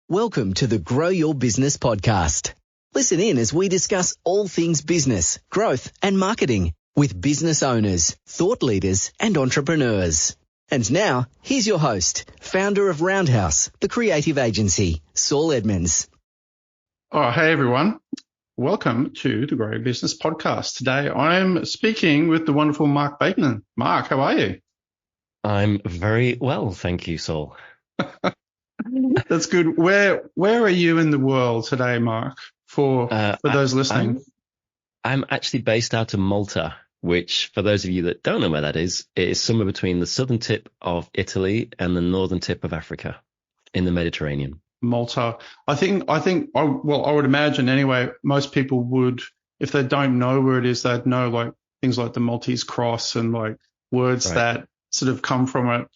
Welcome to the Grow Your Business podcast. Listen in as we discuss all things business, growth and marketing with business owners, thought leaders and entrepreneurs. And now, here's your host, founder of Roundhouse, the creative agency, Saul Edmonds. Oh, hey everyone. Welcome to the Grow Your Business podcast. Today I'm speaking with the wonderful Mark Bateman. Mark, how are you? I'm very well, thank you, Saul. That's good. Where are you in the world today, Mark, for those listening? I'm actually based out of Malta, which, for those of you that don't know where that is, it is somewhere between the southern tip of Italy and the northern tip of Africa in the Mediterranean. Malta. I would imagine anyway, most people would, if they don't know where it is, they'd know like things like the Maltese cross and like words that sort of come from it.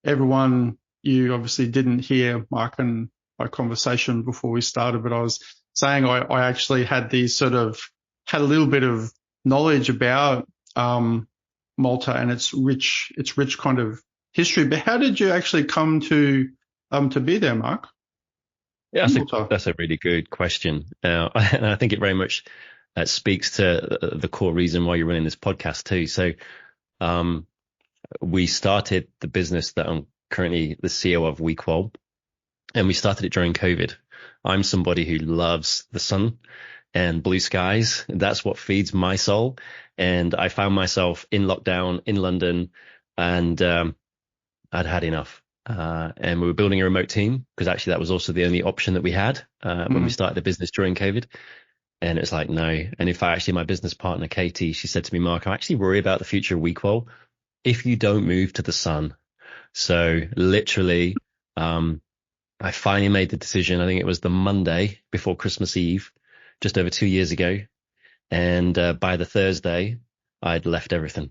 Everyone, you obviously didn't hear Mark and my conversation before we started, but I was saying I actually had a little bit of knowledge about Malta and its rich kind of history. But how did you actually come to be there, Mark? Yeah, that's a really good question. And I think it very much speaks to the core reason why you're running this podcast too. So we started the business that I'm currently the CEO of, WeQual, and we started it during COVID. I'm somebody who loves the sun and blue skies. That's what feeds my soul. And I found myself in lockdown in London, and I'd had enough. And we were building a remote team because actually that was also the only option that we had when we started the business during COVID. And it's like, no. And in fact, actually my business partner, Katie, she said to me, Mark, I actually worry about the future of WeQual if you don't move to the sun. So literally, I finally made the decision. I think it was the Monday before Christmas Eve, just over 2 years ago. And by the Thursday, I'd left everything.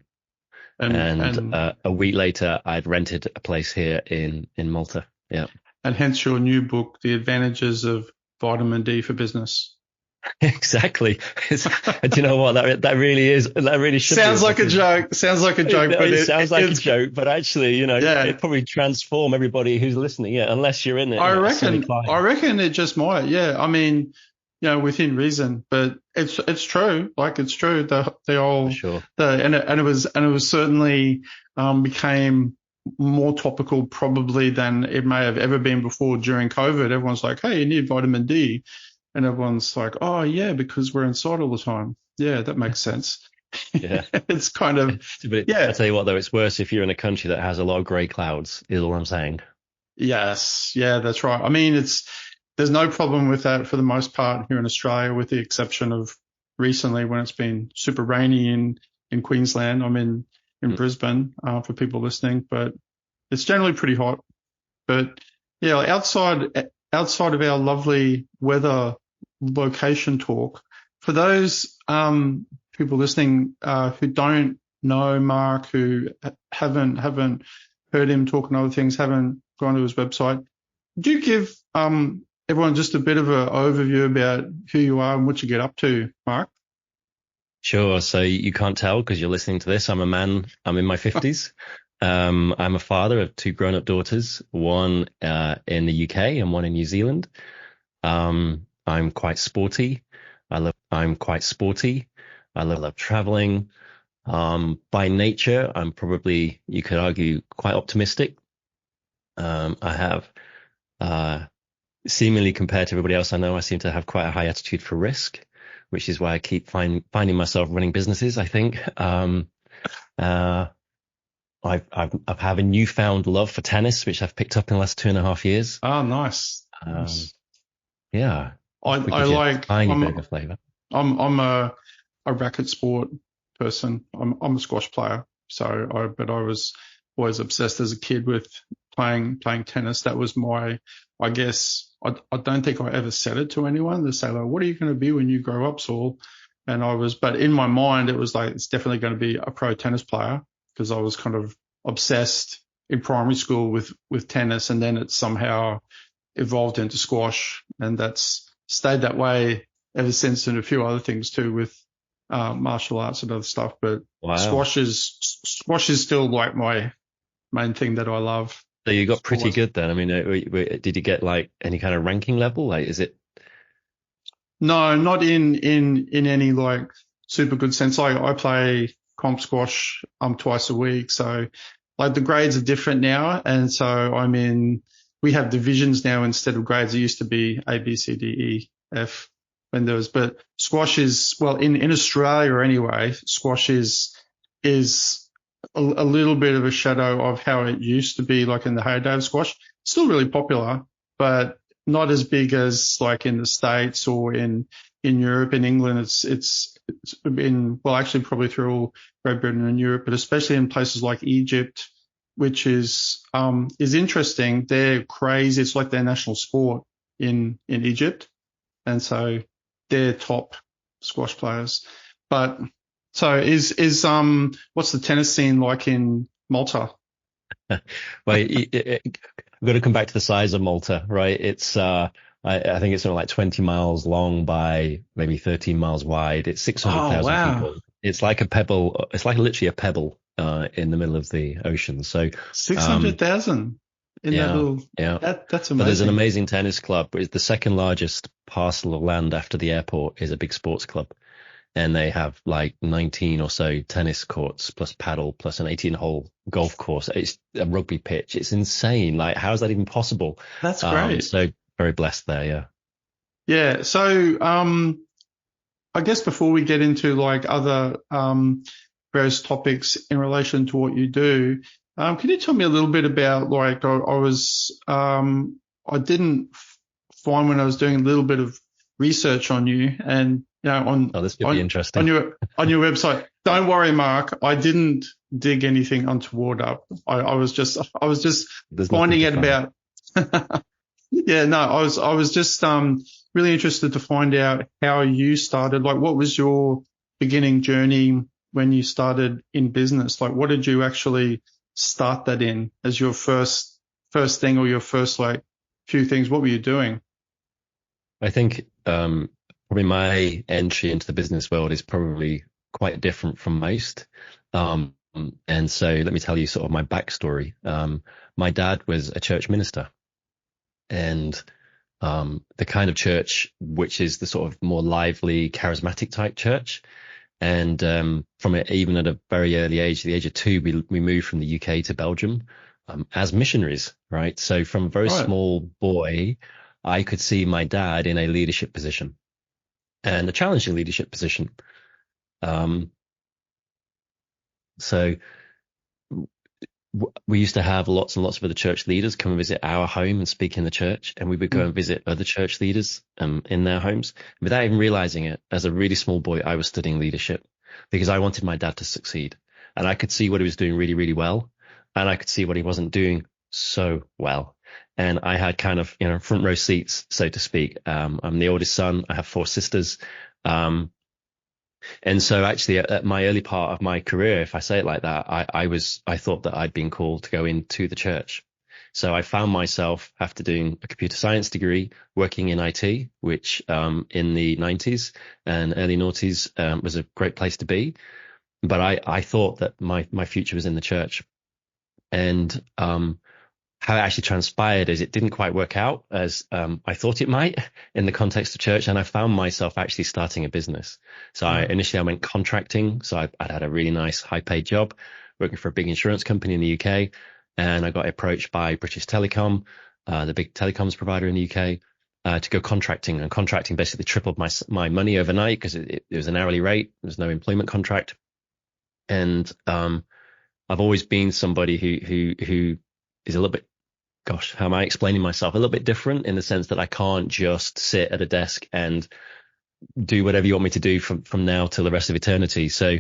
And a week later, I'd rented a place here in Malta. Yeah. And hence your new book, The Advantages of Vitamin D for Business. Exactly. Do you know what? That really is. That really should sounds like a joke. Sounds like a joke. It sounds like a joke, but actually, it probably transform everybody who's listening. Yeah, unless you're in it. I reckon it just might. Yeah. I mean, within reason, but it's true. Like it's true. And it was certainly became more topical probably than it may have ever been before during COVID. Everyone's like, hey, you need vitamin D. And everyone's like, oh, yeah, because we're inside all the time. Yeah, that makes sense. Yeah. It's kind of, I tell you what, though, it's worse if you're in a country that has a lot of grey clouds, is all I'm saying. Yes. Yeah, that's right. I mean, there's no problem with that for the most part here in Australia, with the exception of recently when it's been super rainy in Queensland. I'm in Brisbane for people listening, but it's generally pretty hot. But yeah, outside of our lovely weather location talk, for those people listening who don't know Mark, who haven't heard him talk and other things, haven't gone to his website, do you give everyone just a bit of an overview about who you are and what you get up to, Mark? Sure. So you can't tell because you're listening to this. I'm a man. I'm in my 50s. I'm a father of two grown-up daughters, one in the UK and one in New Zealand. I'm quite sporty. I love traveling. By nature, I'm probably, you could argue, quite optimistic. I have, seemingly compared to everybody else I know, I seem to have quite a high attitude for risk, which is why I keep finding myself running businesses, I think. I have a newfound love for tennis, which I've picked up in the last 2.5 years. Oh, nice. Yeah. I'm bit of flavor. I'm a racket sport person. I'm a squash player. But I was always obsessed as a kid with playing tennis. That was I guess, I don't think I ever said it to anyone. They say, like, what are you going to be when you grow up, Saul? And but in my mind, it was like, it's definitely going to be a pro tennis player, because I was kind of obsessed in primary school with tennis, and then it somehow evolved into squash, and that's stayed that way ever since, and a few other things too with martial arts and other stuff. But wow. Squash is still like my main thing that I love. So you got pretty Sport-wise. good then. I mean, did you get like any kind of ranking level? Like, is it? No, not in any like super good sense. Like I play comp squash twice a week, so like the grades are different now, and so we have divisions now instead of grades. It used to be A, B, C, D, E, F when there was, but squash is, well, in Australia anyway, squash is a little bit of a shadow of how it used to be, like in the heyday of squash. Still really popular, but not as big as like in the States or in Europe. In England, it's been, well, actually probably through all Great Britain and Europe, but especially in places like Egypt, which is interesting. They're crazy. It's like their national sport in Egypt. And so they're top squash players. But so is what's the tennis scene like in Malta? Well, I've got to come back to the size of Malta, right? It's I think it's something like 20 miles long by maybe 13 miles wide. It's Oh, 600,000 wow. people. It's like a pebble. It's like literally a pebble in the middle of the ocean. So 600,000 in that yeah, little, yeah. that's But there's an amazing. amazing tennis club. It's the second largest parcel of land after the airport is a big sports club. And they have like 19 or so tennis courts plus paddle plus an 18-hole golf course. It's a rugby pitch. It's insane. Like, how is that even possible? That's great. So very blessed there. Yeah. Yeah. So, I guess before we get into like other, various topics in relation to what you do, can you tell me a little bit about like, I didn't find when I was doing a little bit of research on you and, Oh, this could be interesting. on your website. Don't worry, Mark. I didn't dig anything untoward up. I was just There's finding nothing to out find. about. Yeah, no, I was just really interested to find out how you started. Like, what was your beginning journey when you started in business? Like, what did you actually start that in as your first thing, or your first like few things? What were you doing? I think probably my entry into the business world is probably quite different from most. And so let me tell you sort of my backstory. My dad was a church minister, and the kind of church which is the sort of more lively, charismatic type church. And even at a very early age, the age of 2, we moved from the UK to Belgium as missionaries, right? So from a very Right. small boy, I could see my dad in a leadership position, and a challenging leadership position. So we used to have lots and lots of other church leaders come and visit our home and speak in the church, and we would go and visit other church leaders in their homes. Without even realizing it, as a really small boy, I was studying leadership because I wanted my dad to succeed, and I could see what he was doing really, really well, and I could see what he wasn't doing so well. And I had kind of, front row seats, so to speak. I'm the oldest son. I have 4 sisters. And so actually at my early part of my career, if I say it like that, I thought that I'd been called to go into the church. So I found myself after doing a computer science degree, working in IT, which in the 90s and early noughties was a great place to be. But I thought that my future was in the church. And how it actually transpired is it didn't quite work out as I thought it might in the context of church. And I found myself actually starting a business. So initially I went contracting. So I'd had a really nice high paid job working for a big insurance company in the UK. And I got approached by British Telecom, the big telecoms provider in the UK, to go contracting. And contracting basically tripled my money overnight because it was an hourly rate. There was no employment contract. And I've always been somebody who is a little bit, gosh, how am I explaining myself? A little bit different in the sense that I can't just sit at a desk and do whatever you want me to do from now till the rest of eternity. So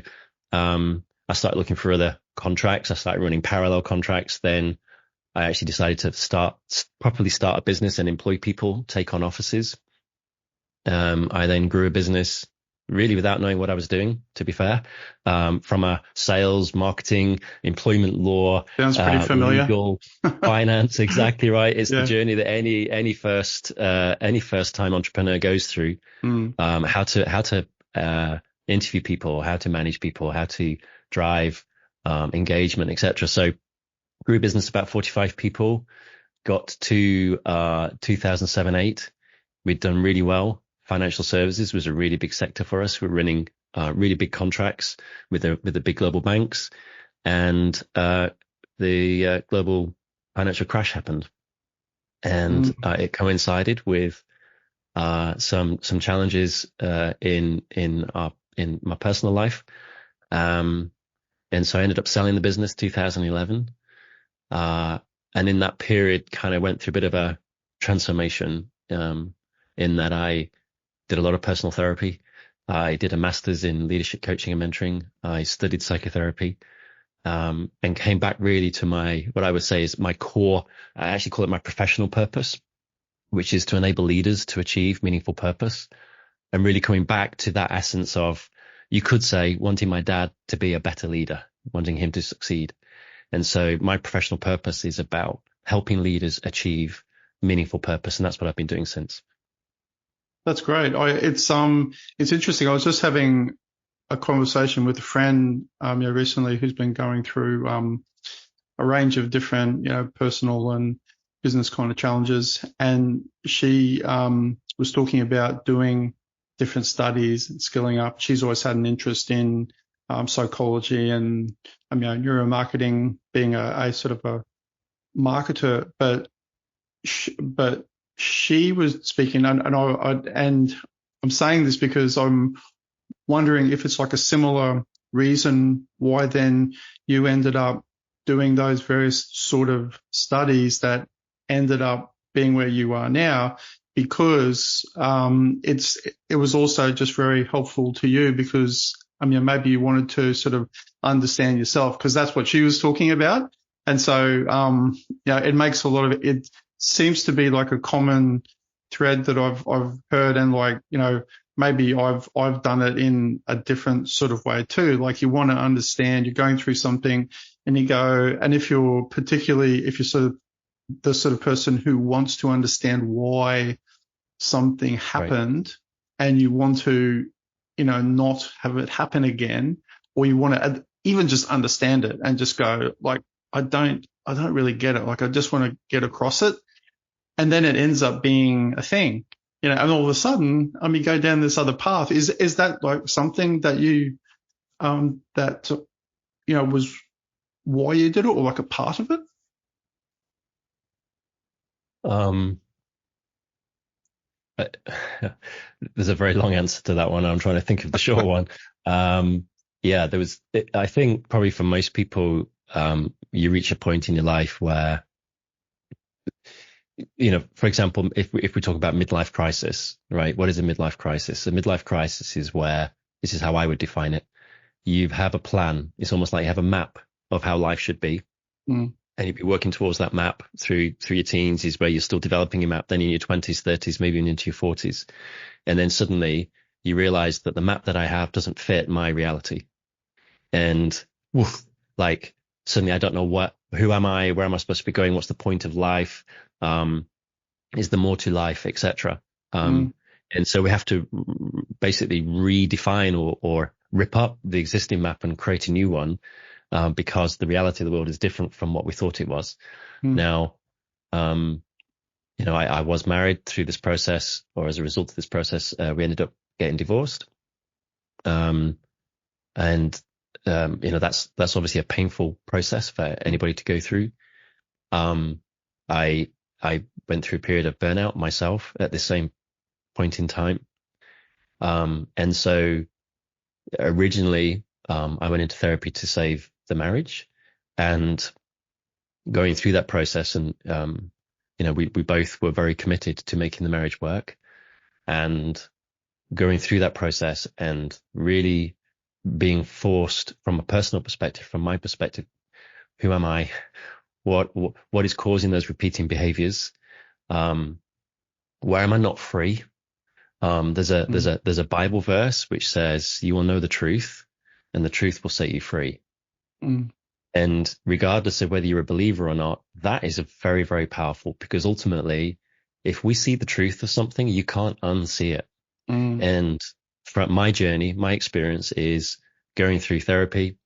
I started looking for other contracts. I started running parallel contracts. Then I actually decided to properly start a business and employ people, take on offices. I then grew a business really without knowing what I was doing, to be fair, from a sales, marketing, employment law, Sounds pretty familiar. Legal, finance. Exactly right. It's Yeah. the journey that any first time entrepreneur goes through. How to interview people, how to manage people, how to drive engagement, etc. So grew a business about 45 people, got to 2007-8. We'd done really well. Financial services was a really big sector for us. We're running really big contracts with the big global banks, and the global financial crash happened, and it coincided with some challenges in my personal life, and so I ended up selling the business 2011, and in that period, kind of went through a bit of a transformation, in that I did a lot of personal therapy. I did a master's in leadership coaching and mentoring. I studied psychotherapy, and came back really to what I would say is my core. I actually call it my professional purpose, which is to enable leaders to achieve meaningful purpose, and really coming back to that essence of, you could say, wanting my dad to be a better leader, wanting him to succeed. And so my professional purpose is about helping leaders achieve meaningful purpose. And that's what I've been doing since. That's great. It's interesting. I was just having a conversation with a friend, recently, who's been going through, a range of different, personal and business kind of challenges. And she, was talking about doing different studies and skilling up. She's always had an interest in, psychology and, neuromarketing, being a sort of a marketer, but she was speaking, and I'm saying this because I'm wondering if it's like a similar reason why then you ended up doing those various sort of studies that ended up being where you are now, because it was also just very helpful to you, because maybe you wanted to sort of understand yourself, because that's what she was talking about. And so it makes a lot of it seems to be like a common thread that I've heard, and maybe I've done it in a different sort of way too. Like, you want to understand, you're going through something and you go, and if you're sort of the sort of person who wants to understand why something happened, right, and you want to, not have it happen again, or you want to even just understand it and just go, like, I don't really get it. Like, I just want to get across it. And then it ends up being a thing, and all of a sudden, you go down this other path. Is that like something that you, was why you did it, or like a part of it? There's a very long answer to that one. I'm trying to think of the short one. I think probably for most people, you reach a point in your life where, for example, if we talk about midlife crisis, right? What is a midlife crisis? A midlife crisis is where, this is how I would define it. You have a plan. It's almost like you have a map of how life should be. And you'd be working towards that map through your teens, is where you're still developing your map. Then in your 20s, 30s, maybe even into your 40s. And then suddenly you realize that the map that I have doesn't fit my reality. And suddenly I don't know who am I? Where am I supposed to be going? What's the point of life? Is there more to life, etc.? And so we have to basically redefine or rip up the existing map and create a new one, because the reality of the world is different from what we thought it was. Now, I was married through this process, or as a result of this process, we ended up getting divorced. That's obviously a painful process for anybody to go through. I went through a period of burnout myself at the same point in time. And so originally, I went into therapy to save the marriage, and going through that process, and, we both were very committed to making the marriage work, and going through that process and really being forced from a personal perspective, from my perspective, who am I? What is causing those repeating behaviors? Where am I not free? There's a Bible verse which says, you will know the truth and the truth will set you free. And regardless of whether you're a believer or not, that is a very, very powerful, because ultimately, if we see the truth of something, you can't unsee it. And from my journey, my experience is going through therapy,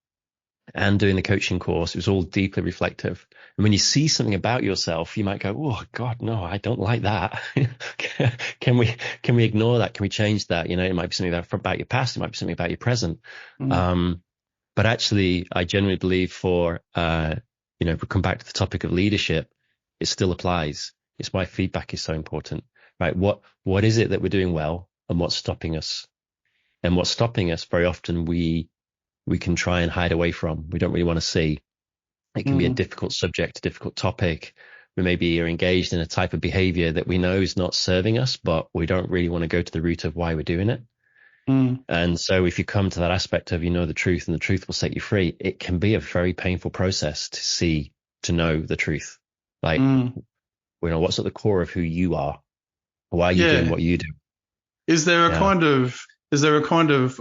and doing the coaching course, it was all deeply reflective. And when you see something about yourself, you might go, "Oh God, no, I don't like that." Can we ignore that? Can we change that? It might be something about your past. It might be something about your present. But actually, I genuinely believe if we come back to the topic of leadership, it still applies. It's why feedback is so important, right? What is it that we're doing well, and what's stopping us? And what's stopping us, very often we can try and hide away from. We don't really want to see. It can be a difficult subject, a difficult topic. We maybe are engaged in a type of behavior that we know is not serving us, but we don't really want to go to the root of why we're doing it. And so if you come to that aspect of, the truth and the truth will set you free, it can be a very painful process to know the truth. Like, what's at the core of who you are? Why are you doing what you do? Is there a kind of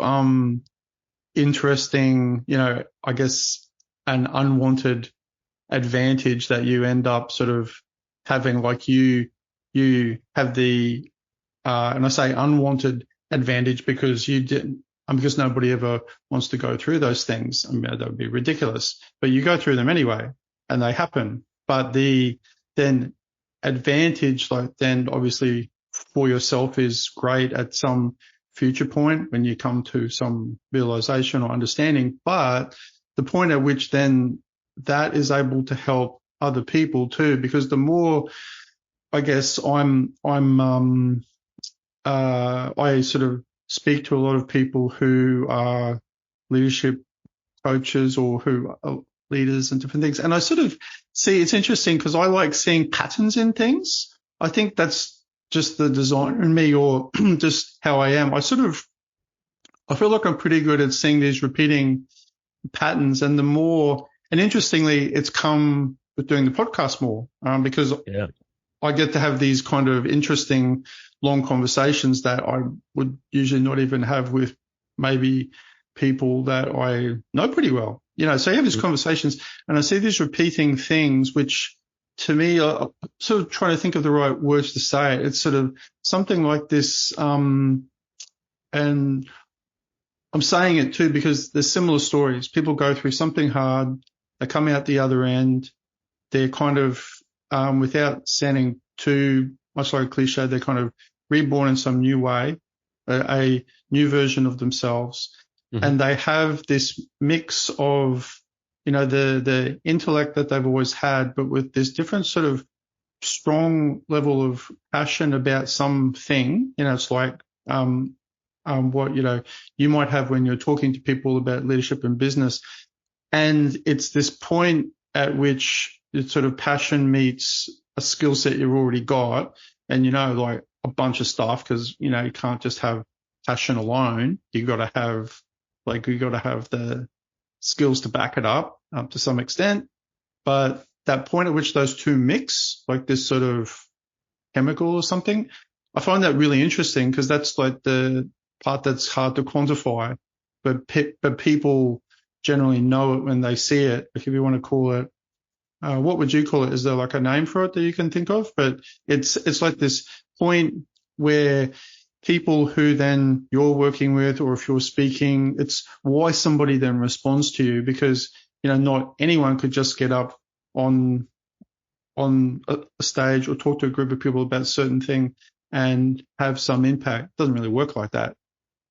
interesting, I guess, an unwanted advantage that you end up sort of having? Like you have the, and I say unwanted advantage because you didn't, because nobody ever wants to go through those things. I mean, that would be ridiculous, but you go through them anyway and they happen. But then advantage, like then obviously for yourself, is great at some future point when you come to some realization or understanding. But the point at which then that is able to help other people too, because the more, I guess, I sort of speak to a lot of people who are leadership coaches or who are leaders and different things. And I sort of see, it's interesting because I like seeing patterns in things. I think that's just the designer in me, or just how I am. I feel like I'm pretty good at seeing these repeating patterns. And interestingly, it's come with doing the podcast more, because I get to have these kind of interesting long conversations that I would usually not even have with maybe people that I know pretty well. So you have these conversations and I see these repeating things, which to me, I'm sort of trying to think of the right words to say it. It's sort of something like this. And I'm saying it too because there's similar stories. People go through something hard. They come out the other end. They're kind of, without sounding too much like a cliche, they're kind of reborn in some new way, a new version of themselves. And they have this mix of, the intellect that they've always had, but with this different sort of strong level of passion about something. It's like, what, you might have when you're talking to people about leadership and business. And it's this point at which it's sort of passion meets a skill set you've already got, and like a bunch of stuff, because you can't just have passion alone. You got to have the skills to back it up to some extent. But that point at which those two mix, like this sort of chemical or something, I find that really interesting because that's like the part that's hard to quantify, but people generally know it when they see it. Like if you want to call it, what would you call it? Is there like a name for it that you can think of? But it's like this point where people who then you're working with, or if you're speaking, it's why somebody then responds to you, because, not anyone could just get up on a stage or talk to a group of people about a certain thing and have some impact. It doesn't really work like that.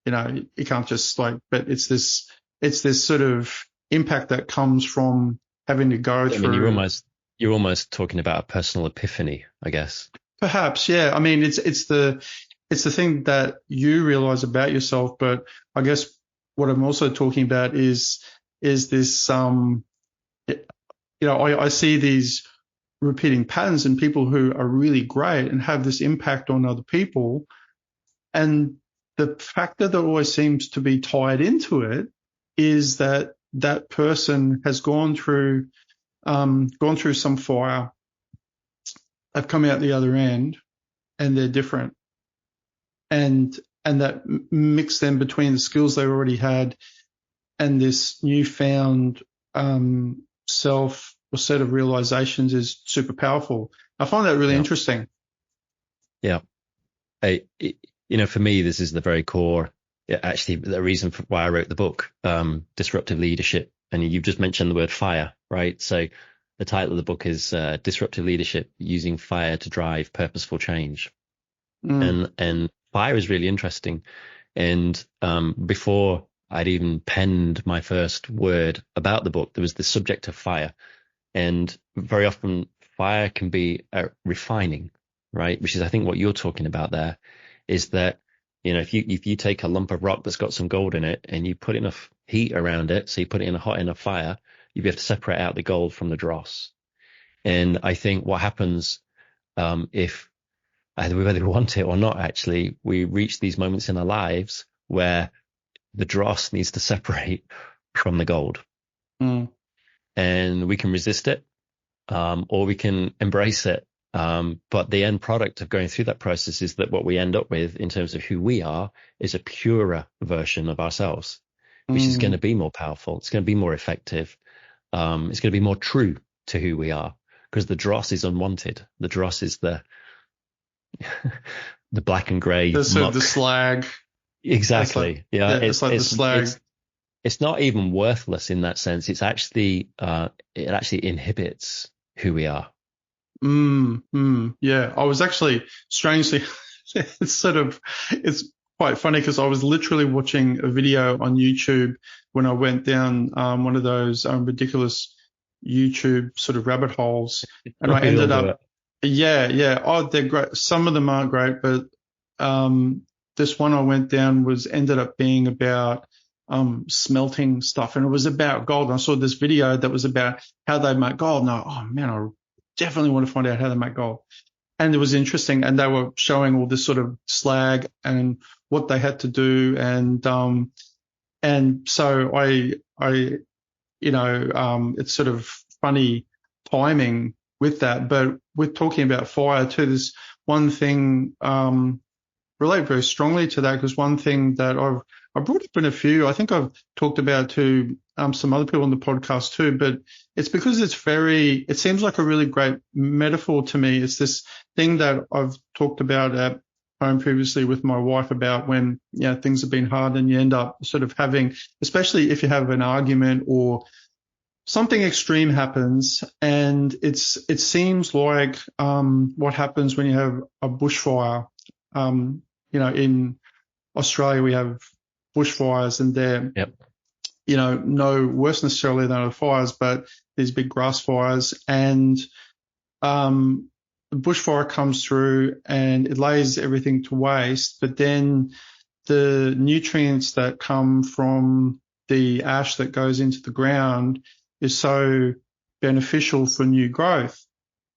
You can't just but it's this sort of impact that comes from having to go through. I mean, you're almost talking about a personal epiphany, I guess. Perhaps, yeah. I mean, it's the thing that you realize about yourself, but I guess what I'm also talking about is this, I see these repeating patterns in people who are really great and have this impact on other people. And the factor that always seems to be tied into it is that person has gone through some fire. They've come out the other end and they're different. And that mix then between the skills they already had and this newfound self or set of realizations is super powerful. I find that really interesting. Yeah. For me, this is the very core, actually, the reason for why I wrote the book, Disruptive Leadership and you've just mentioned the word fire, right? So the title of the book is Disruptive Leadership: Using Fire to Drive Purposeful Change. And fire is really interesting. And before I'd even penned my first word about the book, there was the subject of fire. And very often fire can be refining, right? Which is, I think, what you're talking about there, is that, you know, if you take a lump of rock that's got some gold in it and you put enough heat around it, so you put it in a hot enough fire, you'll be able to separate out the gold from the dross. And I think what happens, if either whether we want it or not, actually, we reach these moments in our lives where the dross needs to separate from the gold. And we can resist it, or we can embrace it. But the end product of going through that process is that what we end up with in terms of who we are is a purer version of ourselves, which is going to be more powerful. It's going to be more effective. It's going to be more true to who we are, because the dross is unwanted. The dross is the black and grey. The slag. Exactly. It's like the slag. It's not even worthless in that sense. It's actually, it actually inhibits who we are. Yeah. I was actually strangely, it's quite funny because I was literally watching a video on YouTube when I went down one of those ridiculous YouTube sort of rabbit holes, and I ended up, yeah. Oh, they're great. Some of them aren't great, but this one I went down ended up being about smelting stuff, and it was about gold. And I saw this video that was about how they make gold. And oh man, I definitely want to find out how they make gold. And it was interesting, and they were showing all this sort of slag and what they had to do, and so I it's sort of funny timing with that. But we're talking about fire too. There's one thing relate very strongly to that, because one thing that I brought up in a few, I think I've talked about to some other people on the podcast too, but it's because it seems like a really great metaphor to me. It's this thing that I've talked about at home previously with my wife about when, things have been hard and you end up sort of having, especially if you have an argument or something extreme happens, and it seems like what happens when you have a bushfire. In Australia we have bushfires, and they're, no worse necessarily than other fires, but these big grass fires, and the bushfire comes through and it lays everything to waste, but then the nutrients that come from the ash that goes into the ground is so beneficial for new growth.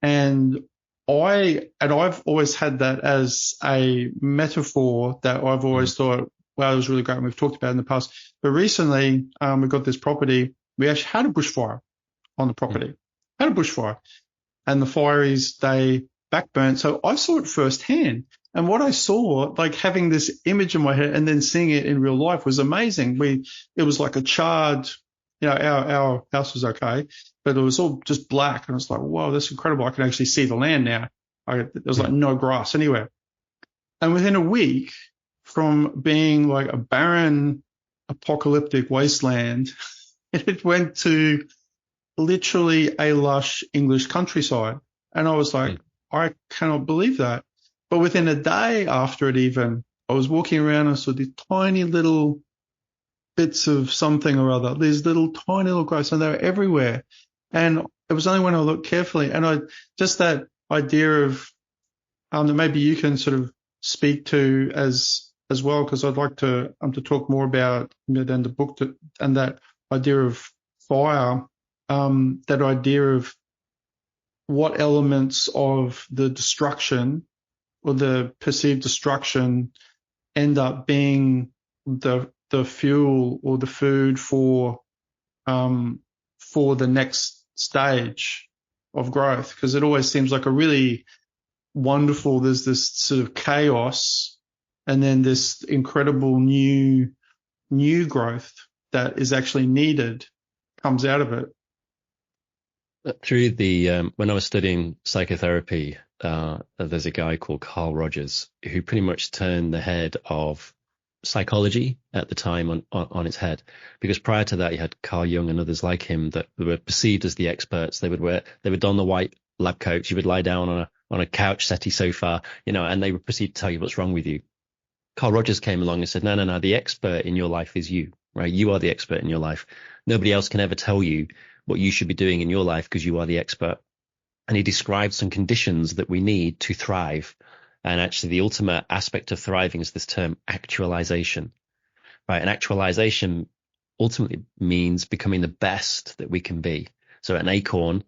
And I've always had that as a metaphor that I've always thought, wow, it was really great, and we've talked about it in the past. But recently, we got this property. We actually had a bushfire on the property. Had a bushfire. And the fireys, they backburnt. So I saw it firsthand. And what I saw, like having this image in my head and then seeing it in real life, was amazing. It was like a charred, our house was okay, but it was all just black. And I was like, whoa, that's incredible. I can actually see the land now. There was like no grass anywhere. And within a week, from being like a barren, apocalyptic wasteland, it went to literally a lush English countryside. And I was like, I cannot believe that. But within a day after it even, I was walking around and saw these tiny little bits of something or other, these little tiny little growths, and they were everywhere. And it was only when I looked carefully, and just that idea of that maybe you can sort of speak to as well, because I'd like to talk more about then the book and that idea of fire, that idea of what elements of the destruction or the perceived destruction end up being the fuel or the food for the next stage of growth. Because it always seems like a really wonderful, there's this sort of chaos and then this incredible new growth that is actually needed comes out of it. Through when I was studying psychotherapy, there's a guy called Carl Rogers who pretty much turned the head of psychology at the time on its head, because prior to that you had Carl Jung and others like him that were perceived as the experts. They would don the white lab coats, you would lie down on a couch settee sofa, and they would proceed to tell you what's wrong with you. Carl Rogers came along and said, no, the expert in your life is you, right? You are the expert in your life. Nobody else can ever tell you what you should be doing in your life because you are the expert. And he described some conditions that we need to thrive. And actually the ultimate aspect of thriving is this term actualization, right? And actualization ultimately means becoming the best that we can be. So an acorn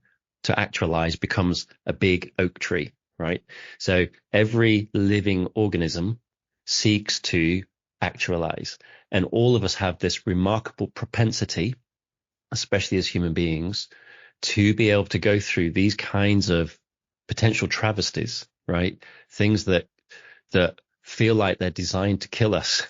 to actualize becomes a big oak tree, right? So every living organism seeks to actualize. And all of us have this remarkable propensity, especially as human beings, to be able to go through these kinds of potential travesties, right? Things that feel like they're designed to kill us,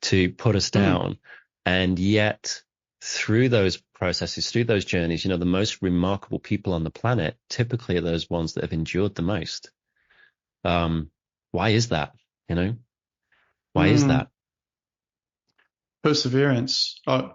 to put us down. And yet through those processes, through those journeys, the most remarkable people on the planet typically are those ones that have endured the most. Why is that? Why is that? Perseverance. I'm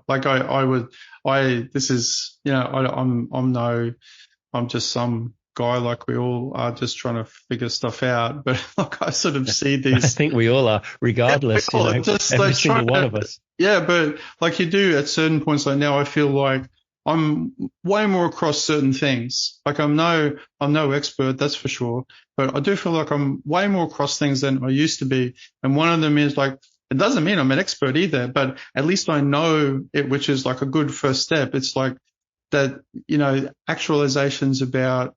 just some guy like we all are, just trying to figure stuff out. But like I sort of see these. I think we all are, regardless. Every single one of us. Yeah, but like you do at certain points. Like now, I feel like I'm way more across certain things. Like I'm no expert, that's for sure. But I do feel like I'm way more across things than I used to be. And one of them is like, it doesn't mean I'm an expert either, but at least I know it, which is like a good first step. It's like that, actualization's about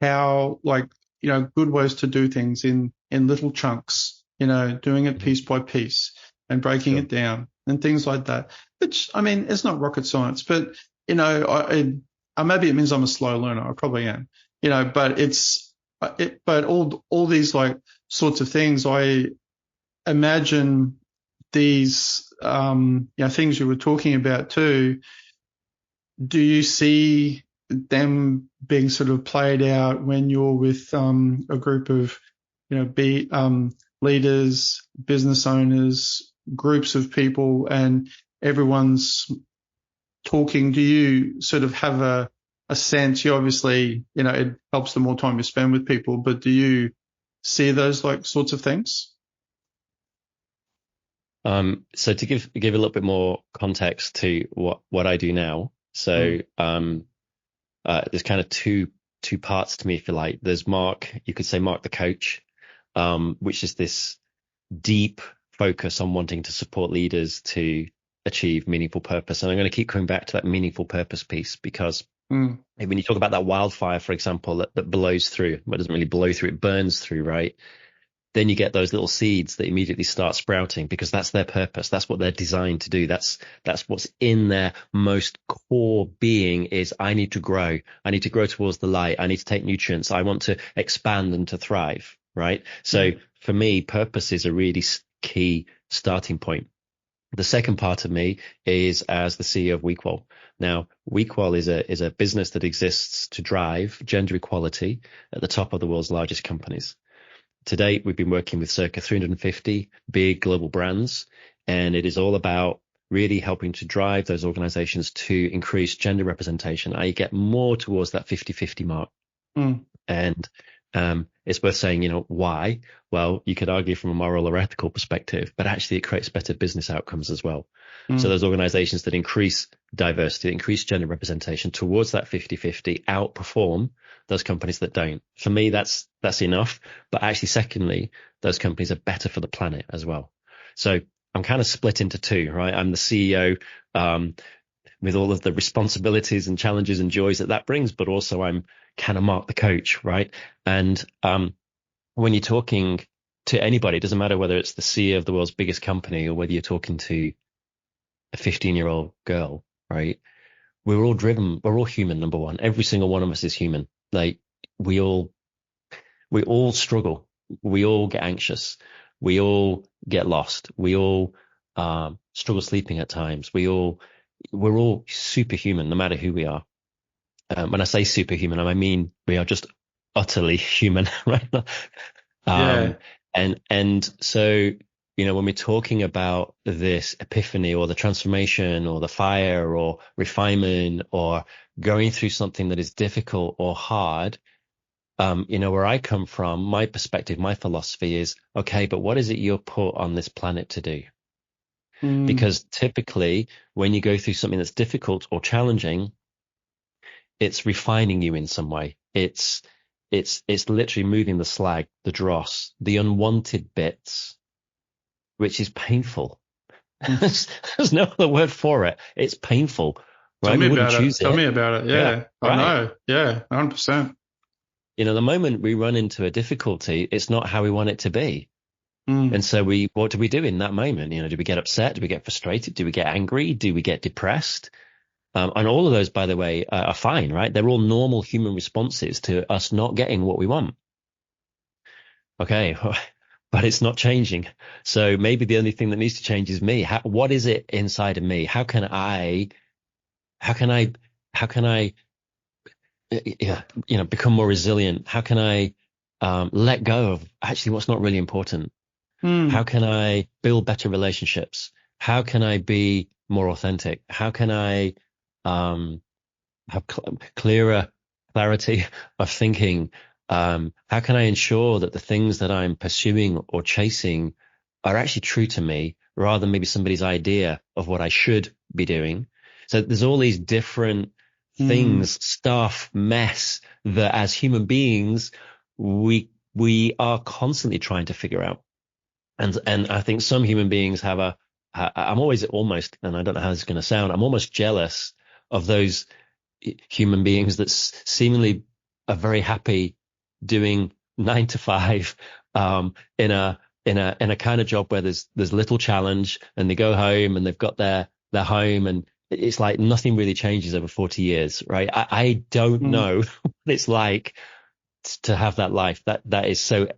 how, good ways to do things in little chunks, doing it piece by piece and breaking it down and things like that, which, I mean, it's not rocket science, but, maybe it means I'm a slow learner. I probably am, but but all these like sorts of things, I imagine these, things you were talking about too. Do you see them being sort of played out when you're with a group of, leaders, business owners, groups of people, and everyone's talking? Do you sort of have a sense? You obviously, it helps the more time you spend with people, but do you see those like sorts of things? So to give a little bit more context to what I do now. So there's kind of two parts to me, if you like. There's Mark, you could say Mark the coach, which is this deep focus on wanting to support leaders to achieve meaningful purpose. And I'm going to keep coming back to that meaningful purpose piece, because when you talk about that wildfire, for example, that blows through, well, it doesn't really blow through, it burns through, right? Then you get those little seeds that immediately start sprouting, because that's their purpose. That's what they're designed to do. That's what's in their most core being is, I need to grow. I need to grow towards the light. I need to take nutrients. I want to expand and to thrive, right? So for me, purpose is a really key starting point. The second part of me is as the CEO of WeQual. Now, WeQual is a business that exists to drive gender equality at the top of the world's largest companies. To date, we've been working with circa 350 big global brands, and it is all about really helping to drive those organizations to increase gender representation, i.e. get more towards that 50-50 mark. And it's worth saying, why? Well, you could argue from a moral or ethical perspective, but actually it creates better business outcomes as well. So those organizations that increase diversity, increase gender representation towards that 50-50 outperform those companies that don't. For me, that's enough. But actually, secondly, those companies are better for the planet as well. So I'm kind of split into two, right? I'm the CEO with all of the responsibilities and challenges and joys that brings, but also I'm kind of Mark the coach, right? And when you're talking to anybody, it doesn't matter whether it's the CEO of the world's biggest company or whether you're talking to a 15-year-old girl, right? We're all driven. We're all human. Number one, every single one of us is human. Like we all struggle. We all get anxious. We all get lost. We all struggle sleeping at times. We're all superhuman, no matter who we are. When I say superhuman, I mean we are just utterly human, right? And so when we're talking about this epiphany or the transformation or the fire or refinement or going through something that is difficult or hard, where I come from, my perspective, my philosophy is, okay, but what is it you're put on this planet to do? Because typically when you go through something that's difficult or challenging, it's refining you in some way. It's literally moving the slag, the dross, the unwanted bits, which is painful. There's no other word for it. It's painful, right? Tell me We wouldn't about it. choose Tell it. me about it. Yeah, I right. know. Yeah, 100%. The moment we run into a difficulty, it's not how we want it to be. And so what do we do in that moment? Do we get upset? Do we get frustrated? Do we get angry? Do we get depressed? And all of those, by the way, are fine, right? They're all normal human responses to us not getting what we want. Okay, but it's not changing. So maybe the only thing that needs to change is me. What is it inside of me? How can I become more resilient? How can I let go of actually what's not really important? How can I build better relationships? How can I be more authentic? How can I have clarity of thinking? How can I ensure that the things that I'm pursuing or chasing are actually true to me rather than maybe somebody's idea of what I should be doing? So there's all these different things, stuff, mess that as human beings, we are constantly trying to figure out. And I think some human beings I'm always almost, and I don't know how this is going to sound, I'm almost jealous of those human beings that seemingly are very happy doing 9 to 5 in a kind of job where there's little challenge, and they go home and they've got their home, and it's like nothing really changes over 40 years, right? I don't know what it's like to have that life. That is so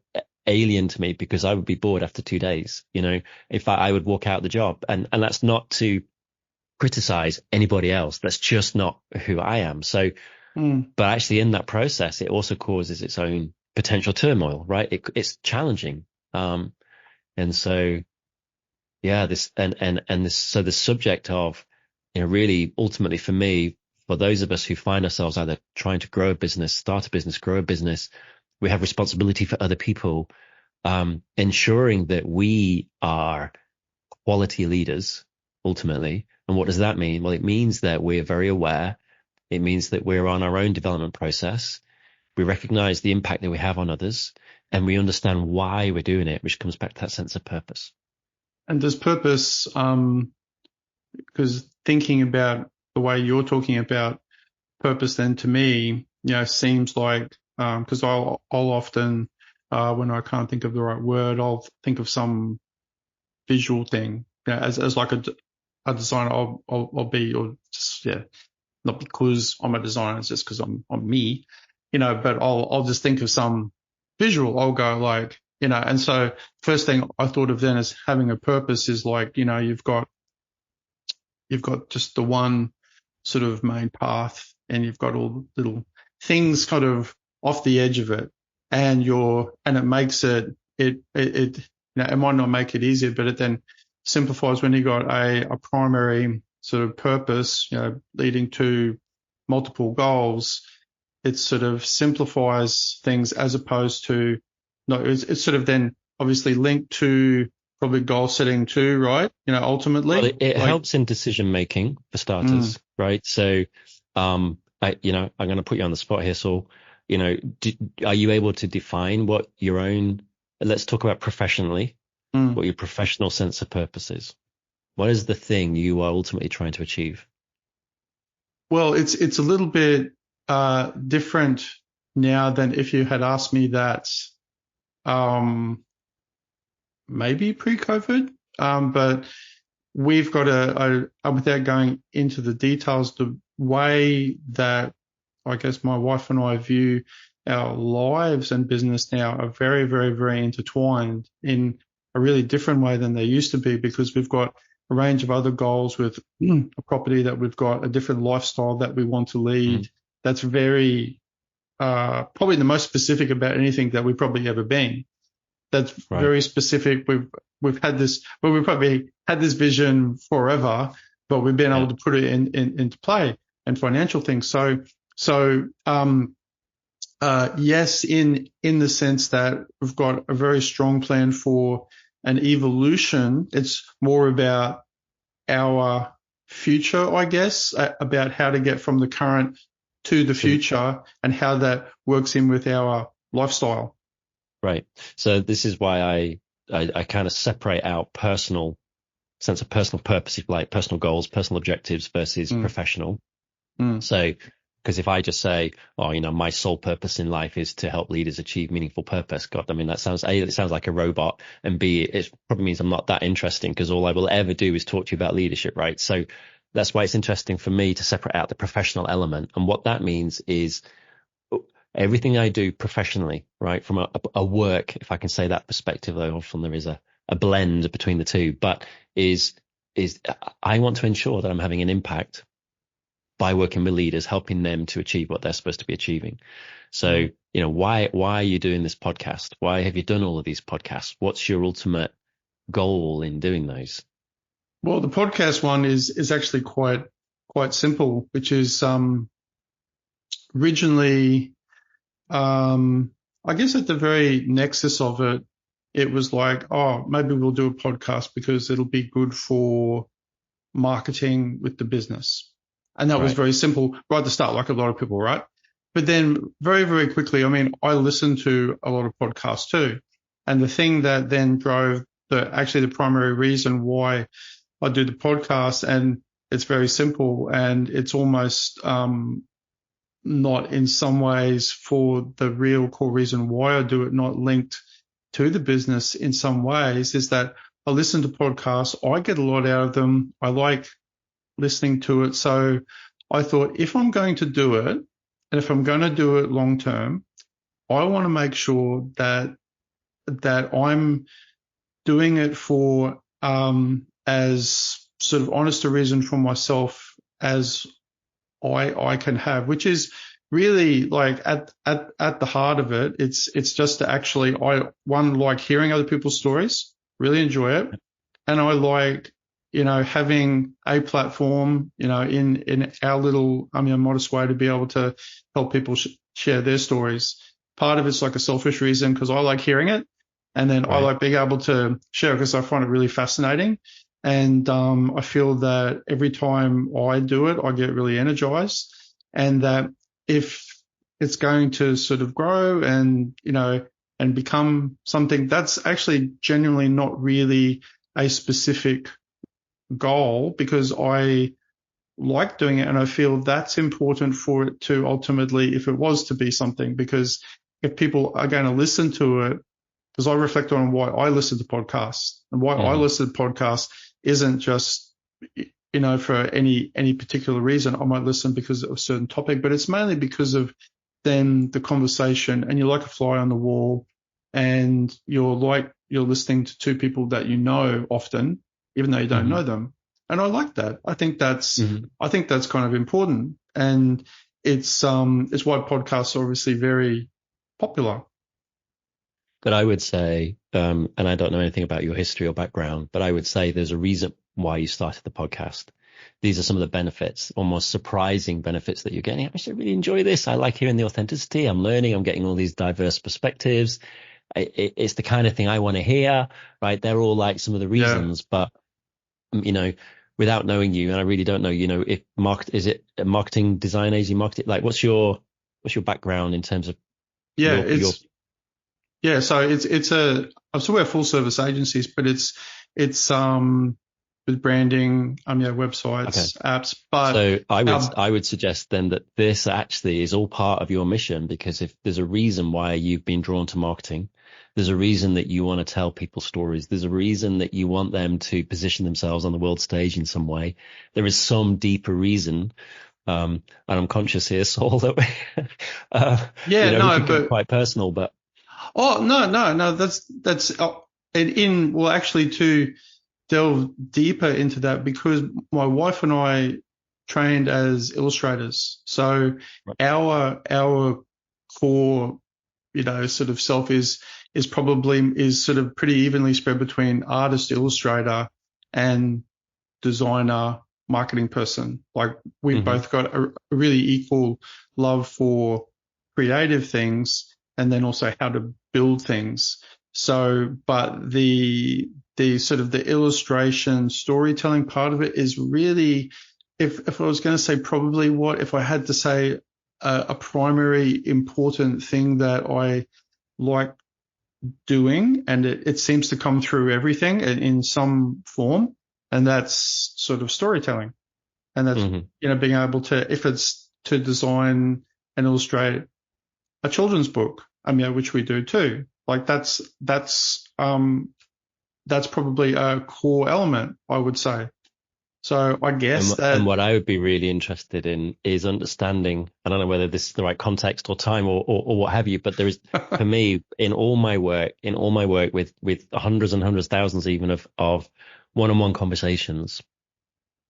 alien to me, because I would be bored after 2 days. In fact, I would walk out the job, and that's not to criticize anybody else. That's just not who I am. So, but actually in that process, it also causes its own potential turmoil, right? It's challenging. And so, yeah, so the subject of, really ultimately for me, for those of us who find ourselves either trying to grow a business, start a business, grow a business, we have responsibility for other people, ensuring that we are quality leaders ultimately. And what does that mean? Well, it means that we're very aware. It means that we're on our own development process. We recognize the impact that we have on others, and we understand why we're doing it, which comes back to that sense of purpose. And does purpose, because thinking about the way you're talking about purpose, then to me, seems like, because I'll often, when I can't think of the right word, I'll think of some visual thing, as like a designer. I'll be, or just, not because I'm a designer, it's just because I'm me, but I'll just think of some visual. I'll go like, and so first thing I thought of then as having a purpose is like, you've got just the one sort of main path, and you've got all the little things kind of off the edge of it, and it makes it might not make it easier, but it then simplifies when you got a primary sort of purpose, leading to multiple goals. It sort of simplifies things, as opposed to, no, it's sort of then obviously linked to probably goal setting too, right? Ultimately. Well, it helps in decision making for starters, right? So, I'm going to put you on the spot here, Saul. Are you able to define what your own, let's talk about professionally, what your professional sense of purpose is? What is the thing you are ultimately trying to achieve? Well, it's a little bit different now than if you had asked me that maybe pre-COVID, but we've got without going into the details, the way that I guess my wife and I view our lives and business now are very, very, very intertwined in a really different way than they used to be, because we've got a range of other goals with a property that we've got, a different lifestyle that we want to lead. That's very, probably the most specific about anything that we've probably ever been. that's Right. very specific. We've had this, well, we've probably had this vision forever, but we've been able to put it into play and financial things. Yes, in the sense that we've got a very strong plan for an evolution. It's more about our future, I guess, about how to get from the current to the future and how that works in with our lifestyle. Right. So this is why I kind of separate out personal sense of personal purpose, if you like, personal goals, personal objectives versus professional. So, because if I just say, oh, my sole purpose in life is to help leaders achieve meaningful purpose, God, I mean, that sounds, A, it sounds like a robot, and B, it probably means I'm not that interesting because all I will ever do is talk to you about leadership, right? So that's why it's interesting for me to separate out the professional element. And what that means is everything I do professionally, right, from a work, if I can say that perspective, though often there is a blend between the two, but is I want to ensure that I'm having an impact by working with leaders, helping them to achieve what they're supposed to be achieving. So, why are you doing this podcast? Why have you done all of these podcasts? What's your ultimate goal in doing those? Well, the podcast one is actually quite simple, which is originally, I guess at the very nexus of it, it was like, oh, maybe we'll do a podcast because it'll be good for marketing with the business. And that was very simple right at the start, like a lot of people, right? But then very, very quickly, I mean, I listen to a lot of podcasts too. And the thing that then drove the primary reason why I do the podcast, and it's very simple and it's almost not in some ways for the real core reason why I do it, not linked to the business in some ways, is that I listen to podcasts. I get a lot out of them. I like listening to it. So I thought, if I'm going to do it, and if I'm going to do it long term, I want to make sure that I'm doing it for as sort of honest a reason for myself as I can have, which is really like at the heart of it. It's just to actually, I like hearing other people's stories, really enjoy it, and I like having a platform, in our little, modest way to be able to help people share their stories. Part of it's like a selfish reason because I like hearing it, and then I like being able to share it because I find it really fascinating. And I feel that every time I do it, I get really energized, and that if it's going to sort of grow and, and become something, that's actually genuinely not really a specific goal, because I like doing it and I feel that's important for it to ultimately, if it was to be something, because if people are going to listen to it, because I reflect on why I listen to podcasts, and why I listen to podcasts isn't just, for any particular reason. I might listen because of a certain topic, but it's mainly because of then the conversation, and you're like a fly on the wall, and you're listening to two people that you know often, even though you don't know them. And I like that. I think that's kind of important. And it's why podcasts are obviously very popular. But I would say, and I don't know anything about your history or background, but I would say there's a reason why you started the podcast. These are some of the benefits, almost surprising benefits that you're getting. I actually really enjoy this. I like hearing the authenticity. I'm learning. I'm getting all these diverse perspectives. It's the kind of thing I want to hear, right? They're all like some of the reasons, but, without knowing you, and I really don't know, if is it a marketing design agency, like what's your background in terms of so I'm still at full service agencies, but it's with branding, websites, apps. But so I would suggest then that this actually is all part of your mission, because if there's a reason why you've been drawn to marketing, there's a reason that you want to tell people stories. There's a reason that you want them to position themselves on the world stage in some way. There is some deeper reason. And I'm conscious here, Saul, that we can get quite personal, but. Oh, no. That's actually to delve deeper into that, because my wife and I trained as illustrators. So our core sort of self is sort of pretty evenly spread between artist, illustrator, and designer, marketing person. Like we've both got a really equal love for creative things and then also how to build things. So, but the sort of the illustration storytelling part of it is really, if I was going to say probably if I had to say a primary important thing that I like doing, and it seems to come through everything in some form, and that's sort of storytelling. And that's, being able to, if it's to design and illustrate a children's book, which we do too. Like that's probably a core element, I would say. So I guess and what I would be really interested in is understanding, I don't know whether this is the right context or time or what have you, but there is, for me, in all my work with hundreds and hundreds, thousands even of one-on-one conversations,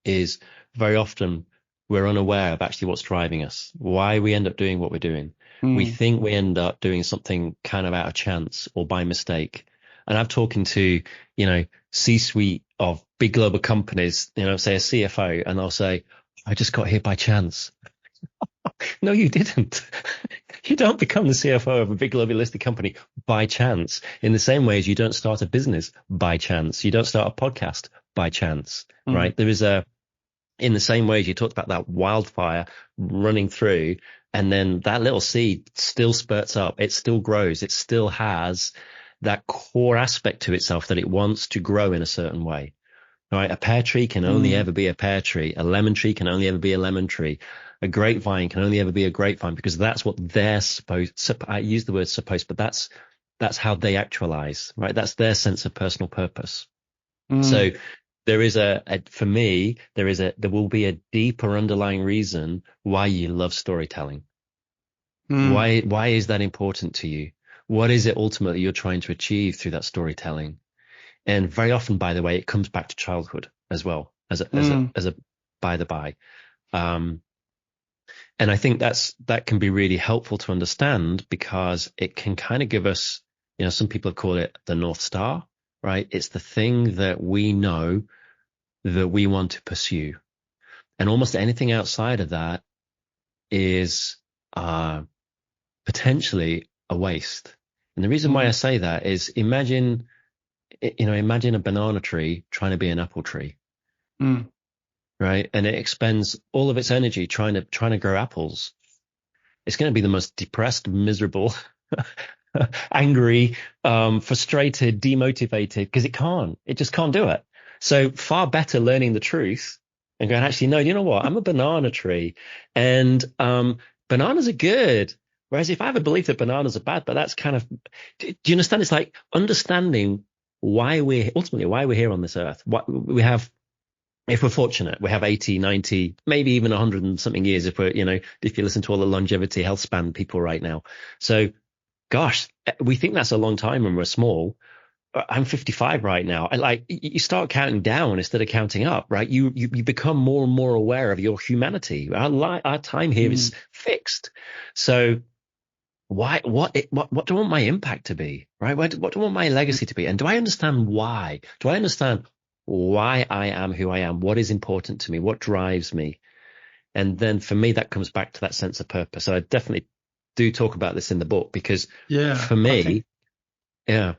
is very often we're unaware of actually what's driving us, why we end up doing what we're doing. We think we end up doing something kind of out of chance or by mistake. And I'm talking to, C-suite of big global companies, say a CFO, and they'll say, I just got here by chance. No, you didn't. You don't become the CFO of a big global listed company by chance. In the same way as you don't start a business by chance. You don't start a podcast by chance, right? There is in the same way as you talked about that wildfire running through, and then that little seed still spurts up. It still grows. It still has that core aspect to itself that it wants to grow in a certain way, right? A pear tree can only ever be a pear tree. A lemon tree can only ever be a lemon tree. A grapevine can only ever be a grapevine, because that's what they're supposed. I use the word supposed, but that's how they actualize, right? That's their sense of personal purpose. So there is for me, there will be a deeper underlying reason why you love storytelling. Why is that important to you? What is it ultimately you're trying to achieve through that storytelling? And very often, by the way, it comes back to childhood as well, as a by the by. And I think that can be really helpful to understand, because it can kind of give us, some people have called it the North Star, right? It's the thing that we know that we want to pursue. And almost anything outside of that is potentially a waste. And the reason why I say that is imagine a banana tree trying to be an apple tree, right? And it expends all of its energy trying to grow apples. It's going to be the most depressed, miserable, angry, frustrated, demotivated, because it just can't do it. So far better learning the truth and going, actually, no, you know what? I'm a banana tree, and bananas are good. Whereas if I have a belief that bananas are bad, but that's kind of, do you understand? It's like understanding why we're here on this earth. What we have, if we're fortunate, we have 80, 90, maybe even 100 and something years if if you listen to all the longevity health span people right now. So, gosh, we think that's a long time when we're small. I'm 55 right now. And like, you start counting down instead of counting up, right? You become more and more aware of your humanity. Our time here is fixed. So what do I want my impact to be, right? What do I want my legacy to be? And do I understand why? Do I understand why I am who I am? What is important to me? What drives me? And then for me, that comes back to that sense of purpose. So I definitely do talk about this in the book, because for me, I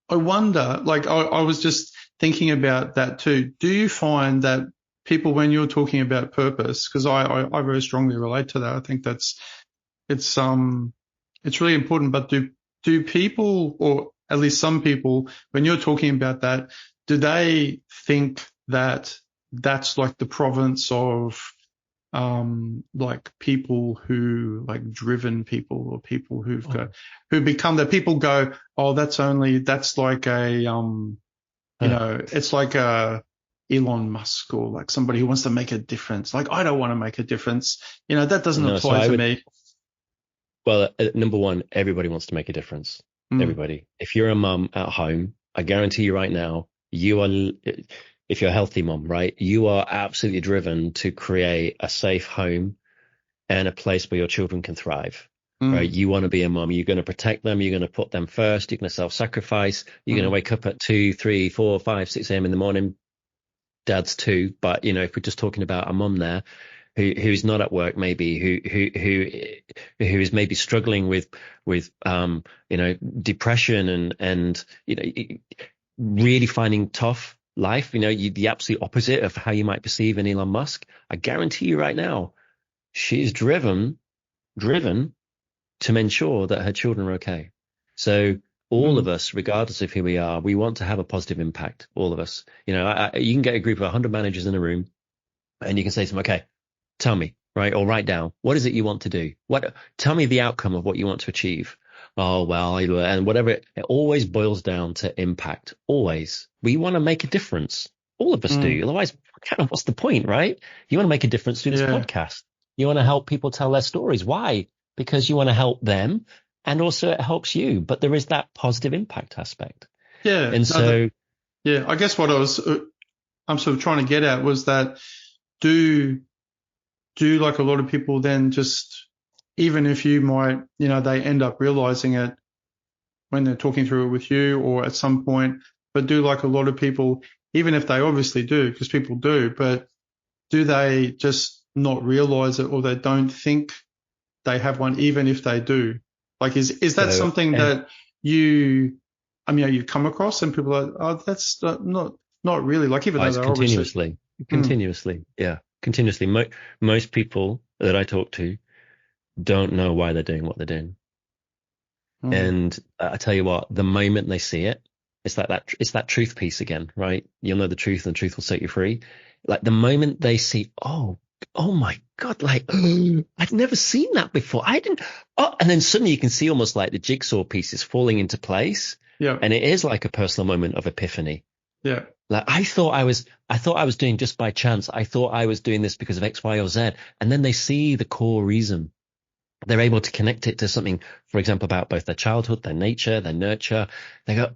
wonder, like I was just thinking about that too. Do you find that people, when you're talking about purpose, because I very strongly relate to that. I think it's really important. But do people, or at least some people, when you're talking about that, do they think that that's like the province of like people who, like driven people, or people who become that, people go, oh, that's like it's like a Elon Musk, or like somebody who wants to make a difference. Like, I don't want to make a difference. That doesn't apply to me. Well, number one, everybody wants to make a difference. Everybody. If you're a mum at home, I guarantee you right now, if you're a healthy mum, right, you are absolutely driven to create a safe home and a place where your children can thrive. Right? You want to be a mom. You're going to protect them. You're going to put them first. You're going to self-sacrifice. You're going to wake up at 2, 3, 4, 5, 6 a.m. in the morning. Dads too. But, you know, if we're just talking about a mom there who's not at work, maybe who is maybe struggling with you know, depression and, you know, really finding tough life, you know, the absolute opposite of how you might perceive an Elon Musk. I guarantee you right now, she's driven to ensure that her children are okay. So all of us, regardless of who we are, we want to have a positive impact. All of us, you know, you can get a group of 100 managers in a room and you can say to them, okay, tell me, right? Or write down, what is it you want to do? Tell me the outcome of what you want to achieve. Oh, well, and whatever, it always boils down to impact. Always. We want to make a difference. All of us do. Otherwise, kind of, what's the point, right? You want to make a difference through this podcast. You want to help people tell their stories. Why? Because you want to help them, and also it helps you. But there is that positive impact aspect. Yeah. And so, I guess what I'm sort of trying to get at was that do like a lot of people then just, even if you might, you know, they end up realizing it when they're talking through it with you or at some point, but do like a lot of people, even if they obviously do, because people do, but do they just not realize it, or they don't think they have one, even if they do? Like, is that something that you come across and people are, oh, that's not really, like, even though they're continuously. Most people that I talk to don't know why they're doing what they're doing. And I tell you what, the moment they see it, it's like that, it's that truth piece again, right? You'll know the truth and the truth will set you free. Like the moment they see, oh my God, like, I'd never seen that before. And then suddenly you can see almost like the jigsaw pieces falling into place. Yeah. And it is like a personal moment of epiphany. Yeah. Like I thought I was doing just by chance. I thought I was doing this because of X, Y, or Z. And then they see the core reason. They're able to connect it to something, for example, about both their childhood, their nature, their nurture. They go,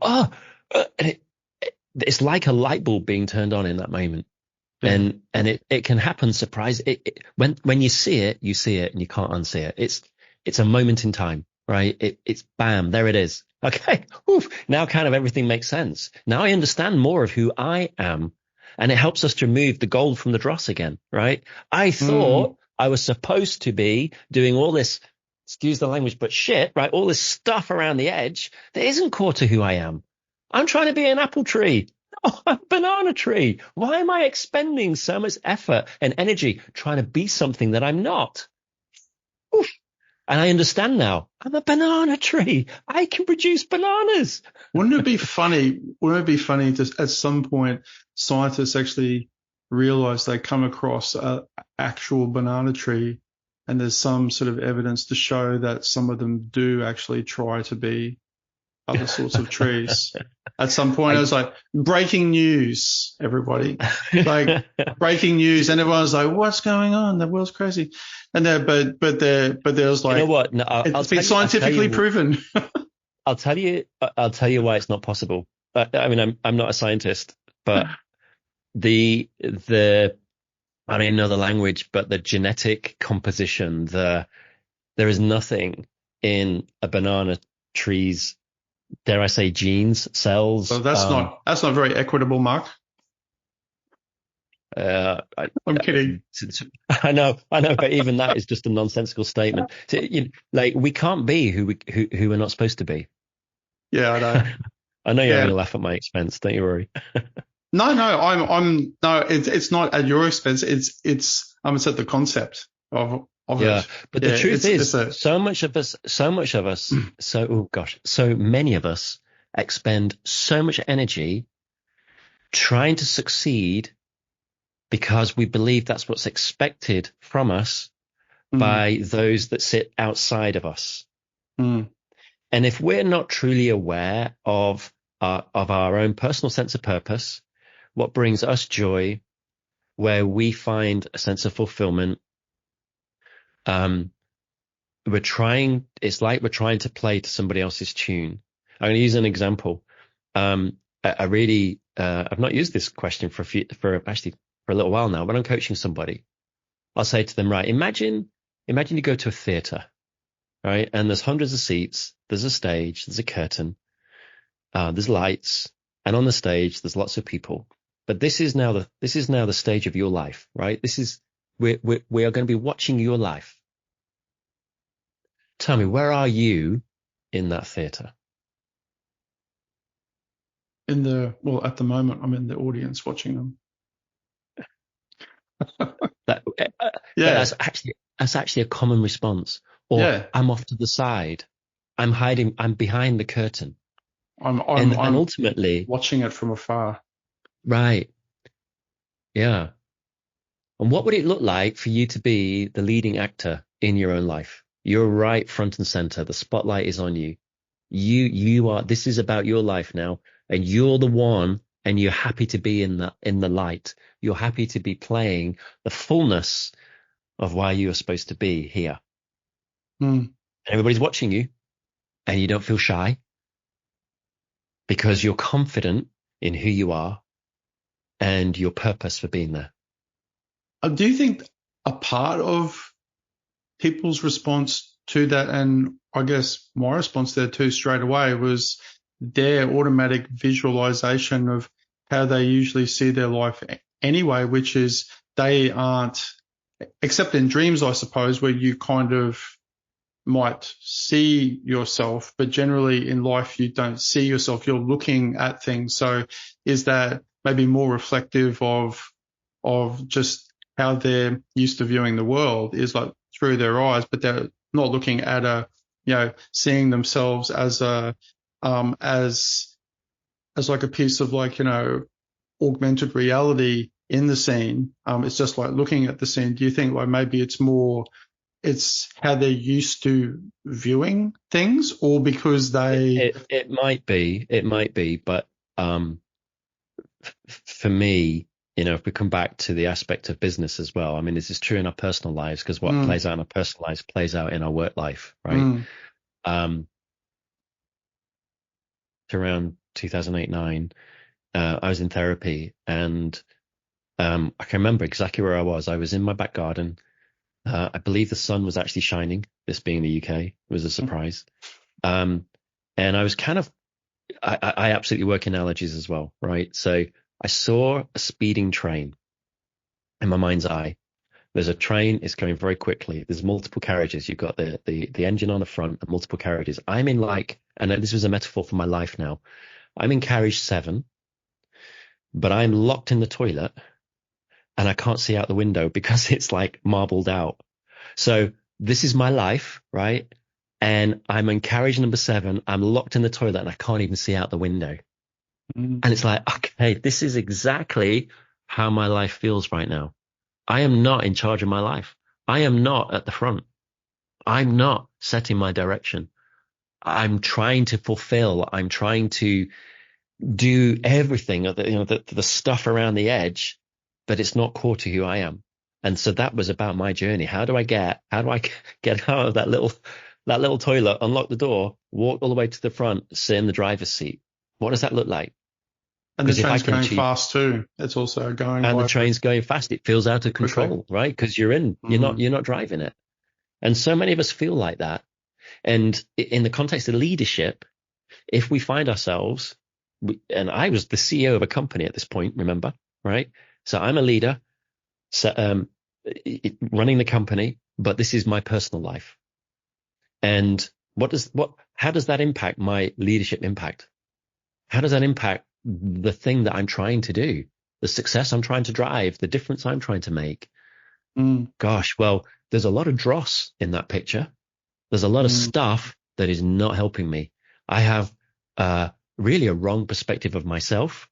and it's like a light bulb being turned on in that moment. Yeah. And it can happen surprise. When you see it and you can't unsee it. It's a moment in time, right? It's bam, there it is. Okay. Oof, now kind of everything makes sense. Now I understand more of who I am, and it helps us to remove the gold from the dross again, right? I thought I was supposed to be doing all this, excuse the language, but shit, right? All this stuff around the edge that isn't core to who I am. I'm trying to be an apple tree. Oh, a banana tree. Why am I expending so much effort and energy trying to be something that I'm not? Oof. And I understand now. I'm a banana tree. I can produce bananas. Wouldn't it be funny to, at some point, scientists actually realize they come across an actual banana tree and there's some sort of evidence to show that some of them do actually try to be other sorts of trees. At some point, I was like, breaking news, everybody. Like, breaking news. And everyone's like, what's going on? The world's crazy. And but there was like, you know what? No, it's been scientifically proven. I'll tell you why it's not possible. I mean, I'm not a scientist, but I don't know the language, but the genetic composition, there is nothing in a banana tree's, dare I say, genes, cells. So that's not very equitable, Mark. I'm kidding. I know, but even that is just a nonsensical statement. So, like, we can't be who we're not supposed to be. Yeah, I know. I know you're going to laugh at my expense. Don't you worry. No, it's not at your expense. It's at the concept of it. But the truth is, so many of us expend so much energy trying to succeed because we believe that's what's expected from us by those that sit outside of us. And if we're not truly aware of our own personal sense of purpose, what brings us joy, where we find a sense of fulfillment, it's like we're trying to play to somebody else's tune. I'm going to use an example. I've not used this question for a little while now, but I'm coaching somebody. I'll say to them, right, imagine imagine you go to a theater, right? And there's hundreds of seats. There's a stage. There's a curtain. There's lights. And on the stage, there's lots of people. But this is now the stage of your life, right? We are going to be watching your life. Tell me, where are you in that theater? At the moment, I'm in the audience watching them. That's actually a common response. Or I'm off to the side. I'm hiding. I'm behind the curtain. I'm ultimately watching it from afar. Right. Yeah. And what would it look like for you to be the leading actor in your own life? You're right front and center. The spotlight is on you. This is about your life now, and you're the one, and you're happy to be in the light. You're happy to be playing the fullness of why you are supposed to be here. And everybody's watching you, and you don't feel shy because you're confident in who you are and your purpose for being there. Do you think a part of people's response to that, and I guess my response there too straight away, was their automatic visualization of how they usually see their life anyway, which is they aren't, except in dreams, I suppose, where you kind of might see yourself, but generally in life you don't see yourself, you're looking at things. So is that maybe more reflective of just how they're used to viewing the world, is like through their eyes, but they're not looking at seeing themselves as as like a piece of augmented reality in the scene. It's just like looking at the scene. Do you think like maybe it's how they're used to viewing things, or because it might be, but for me, if we come back to the aspect of business as well, I mean, this is true in our personal lives, because what plays out in our personal lives plays out in our work life, right? Around 2008-9, I was in therapy, and I can remember exactly where I was. I was in my back garden. I believe the sun was actually shining, this being the UK. It was a surprise. And I was I absolutely work in analogies as well, right? So I saw a speeding train in my mind's eye. There's a train, it's going very quickly. There's multiple carriages. You've got the engine on the front and multiple carriages. I'm in and this was a metaphor for my life now. I'm in carriage 7, but I'm locked in the toilet and I can't see out the window because it's like marbled out. So this is my life, right? And I'm in carriage number 7. I'm locked in the toilet and I can't even see out the window. And it's like, okay, this is exactly how my life feels right now. I am not in charge of my life. I am not at the front. I'm not setting my direction. I'm trying to fulfill. I'm trying to do everything, the stuff around the edge, but it's not core to who I am. And so that was about my journey. How do I get out of that little toilet, unlock the door, walk all the way to the front, sit in the driver's seat? What does that look like? And the train's going fast too. It's also going. And the train's going fast. It feels out of control, right? Because you're not driving it. And so many of us feel like that. And in the context of leadership, if we find ourselves, and I was the CEO of a company at this point, remember, right? So I'm a leader, running the company, but this is my personal life. And how does that impact my leadership impact? How does that impact the thing that I'm trying to do, the success I'm trying to drive, the difference I'm trying to make? Gosh, well, there's a lot of dross in that picture. There's a lot of stuff that is not helping me. I have really a wrong perspective of myself.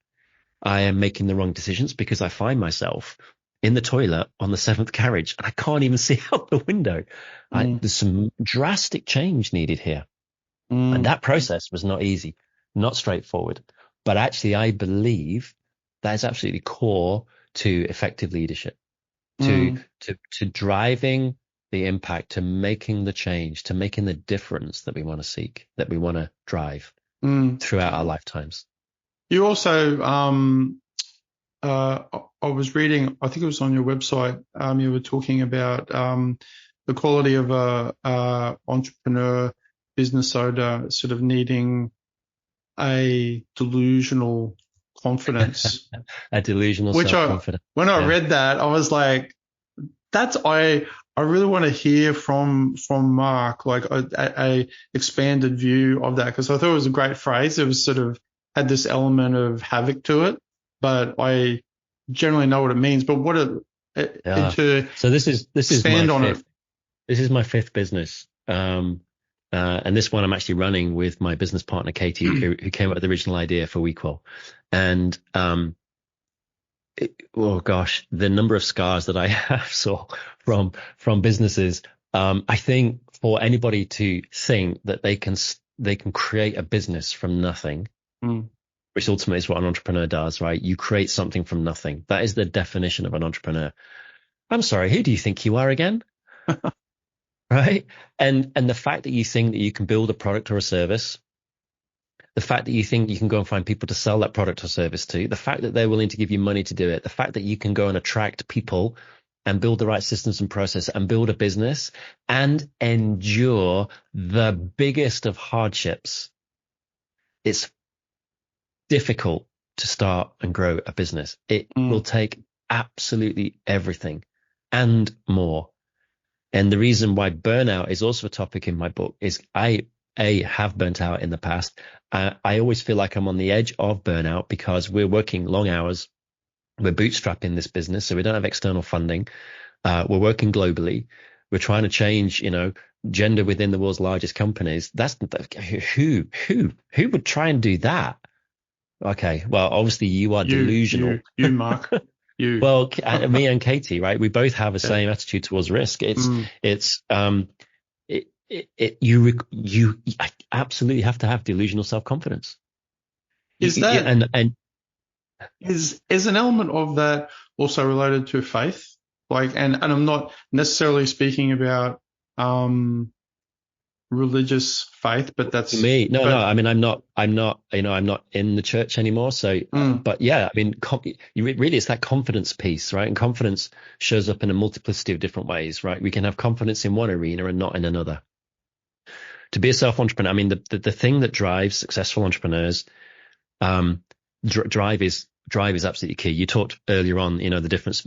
I am making the wrong decisions because I find myself in the toilet on the 7th carriage and I can't even see out the window. There's some drastic change needed here. And that process was not easy, not straightforward. But actually, I believe that is absolutely core to effective leadership, to driving the impact, to making the change, to making the difference that we want to seek, that we want to drive throughout our lifetimes. You also, I was reading, I think it was on your website, you were talking about the quality of a entrepreneur, business owner, sort of needing a delusional confidence. A delusional Which self-confidence. When I read that, I was like, I really want to hear from Mark, like a expanded view of that, because I thought it was a great phrase. It was sort of had this element of havoc to it, but I generally know what it means. But So this is expand my on fifth. it. This is my fifth business. And this one I'm actually running with my business partner, Katie, who came up with the original idea for WeQual. And, oh gosh, the number of scars that I have from businesses. I think for anybody to think that they can create a business from nothing, which ultimately is what an entrepreneur does, right? You create something from nothing. That is the definition of an entrepreneur. I'm sorry, who do you think you are again? Right? And the fact that you think that you can build a product or a service, the fact that you think you can go and find people to sell that product or service to, the fact that they're willing to give you money to do it, the fact that you can go and attract people and build the right systems and process and build a business and endure the biggest of hardships. It's difficult to start and grow a business. It will take absolutely everything and more. And the reason why burnout is also a topic in my book is I have burnt out in the past. I always feel like I'm on the edge of burnout because we're working long hours. We're bootstrapping this business, so we don't have external funding. We're working globally. We're trying to change, gender within the world's largest companies. That's who would try and do that? Okay, well, obviously you are delusional. You, Mark. You. Well, me and Katie, right? We both have the same attitude towards risk. You absolutely have to have delusional self-confidence. Is an element of that also related to faith? Like, and I'm not necessarily speaking about religious faith, but that's me. No. I mean, I'm not in the church anymore. So, but yeah, I mean, really, it's that confidence piece, right? And confidence shows up in a multiplicity of different ways, right? We can have confidence in one arena and not in another. To be a self-entrepreneur, I mean, the thing that drives successful entrepreneurs, drive is absolutely key. You talked earlier on, the difference,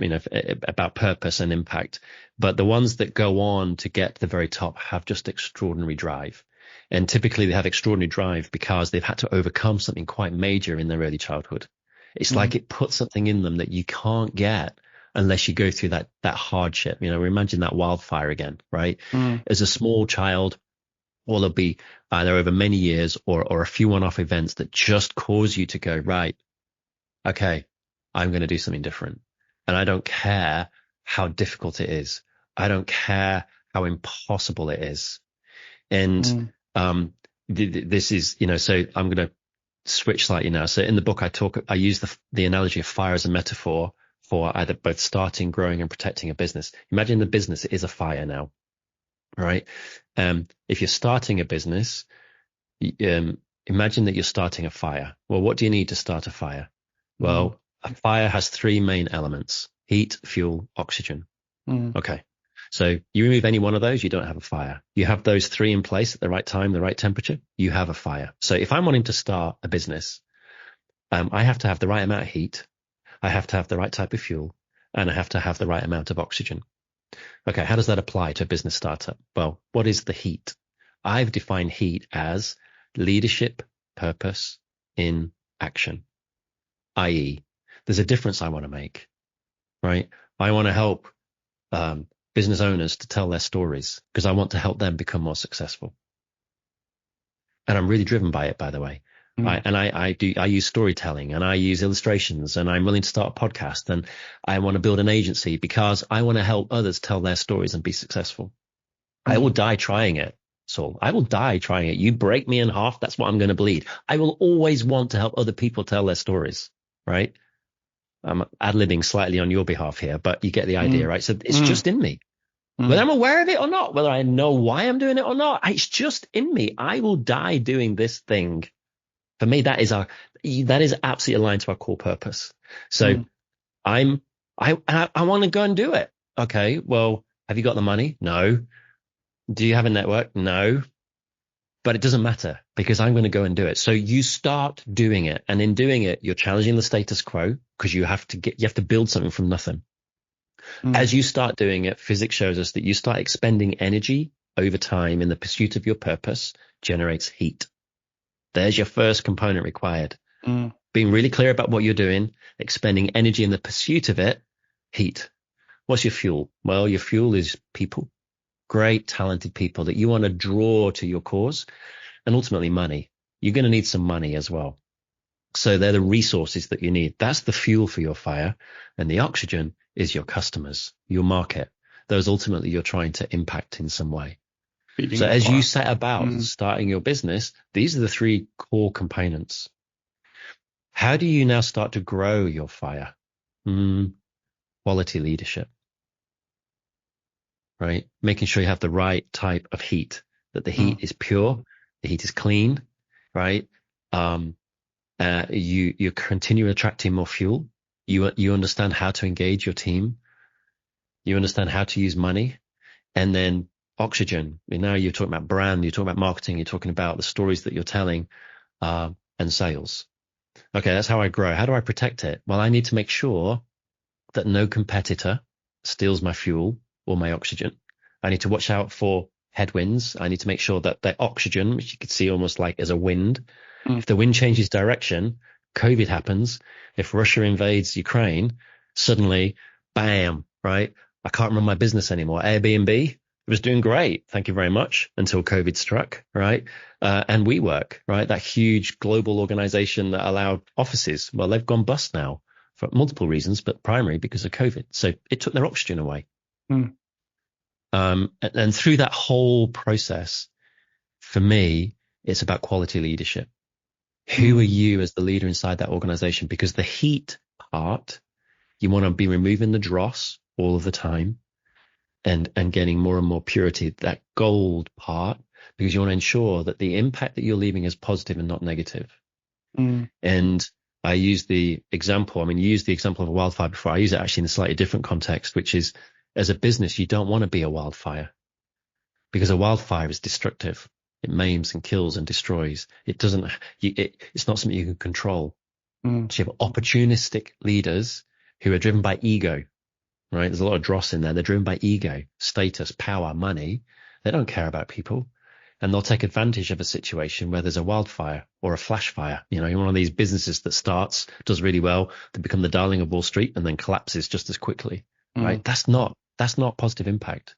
about purpose and impact, but the ones that go on to get to the very top have just extraordinary drive. And typically they have extraordinary drive because they've had to overcome something quite major in their early childhood. It's like it puts something in them that you can't get unless you go through that hardship. We imagine that wildfire again, right? As a small child, or there'll be either over many years or a few one-off events that just cause you to go, right, okay, I'm going to do something different. And I don't care how difficult it is. I don't care how impossible it is. And this is, so I'm going to switch slightly now. So in the book, I use the analogy of fire as a metaphor for either both starting, growing, and protecting a business. Imagine the business is a fire now, right? If you're starting a business, imagine that you're starting a fire. Well, what do you need to start a fire? Well, a fire has three main elements: heat, fuel, oxygen. Okay. So you remove any one of those, you don't have a fire. You have those three in place at the right time, the right temperature, you have a fire. So if I'm wanting to start a business, I have to have the right amount of heat, I have to have the right type of fuel, and I have to have the right amount of oxygen. Okay, how does that apply to a business startup? Well, what is the heat? I've defined heat as leadership, purpose in action, i.e., there's a difference I want to make, right? I want to help business owners to tell their stories because I want to help them become more successful. And I'm really driven by it, by the way. I use storytelling and I use illustrations and I'm willing to start a podcast and I want to build an agency because I want to help others tell their stories and be successful. I will die trying it, Saul. I will die trying it. You break me in half, that's what I'm going to bleed. I will always want to help other people tell their stories, right? I'm ad-libbing slightly on your behalf here, but you get the idea, right? So it's just in me. Whether I'm aware of it or not, whether I know why I'm doing it or not, it's just in me. I will die doing this thing. For me, that is absolutely aligned to our core purpose. So I want to go and do it. Okay, well, Have you got the money? No. Do you have a network? No. But it doesn't matter because I'm going to go and do it. So you start doing it, and in doing it, you're challenging the status quo because you have to build something from nothing. As you start doing it, physics shows us that you start expending energy over time in the pursuit of your purpose generates heat. There's your first component required. Being really clear about what you're doing, expending energy in the pursuit of it, heat. What's your fuel? Well, your fuel is people, great, talented people that you want to draw to your cause, and ultimately money. You're going to need some money as well. So they're the resources that you need. That's the fuel for your fire. And the oxygen is your customers, your market. Those ultimately you're trying to impact in some way. So as you set about starting your business, these are the three core components. How do you now start to grow your fire? Quality leadership, right? Making sure you have the right type of heat, that the heat is pure, the heat is clean, right? You continue attracting more fuel. You understand how to engage your team. You understand how to use money. And then oxygen. Now you're talking about brand, you're talking about marketing, you're talking about the stories that you're telling, and sales. Okay, that's how I grow. How do I protect it? Well, I need to make sure that no competitor steals my fuel or my oxygen. I need to watch out for headwinds. I need to make sure that the oxygen, which you could see almost like as a wind, if the wind changes direction, COVID happens. If Russia invades Ukraine, suddenly, bam, right? I can't run my business anymore. Airbnb, it was doing great. Thank you very much until COVID struck, right? And WeWork, right? That huge global organization that allowed offices. Well, they've gone bust now for multiple reasons, but primary because of COVID. So it took their oxygen away. And through that whole process, for me, it's about quality leadership. Who are you as the leader inside that organization? Because the heat part, you want to be removing the dross all of the time and getting more and more purity, that gold part, because you want to ensure that the impact that you're leaving is positive and not negative. And I use the example, you used the example of a wildfire before. I use it actually in a slightly different context, which is as a business, you don't want to be a wildfire because a wildfire is destructive. It maims and kills and destroys. It's not something you can control. So you have opportunistic leaders who are driven by ego, right? There's a lot of dross in there. They're driven by ego, status, power, money. They don't care about people. And they'll take advantage of a situation where there's a wildfire or a flash fire. You're one of these businesses that starts, does really well, they become the darling of Wall Street and then collapses just as quickly, right? That's not positive impact.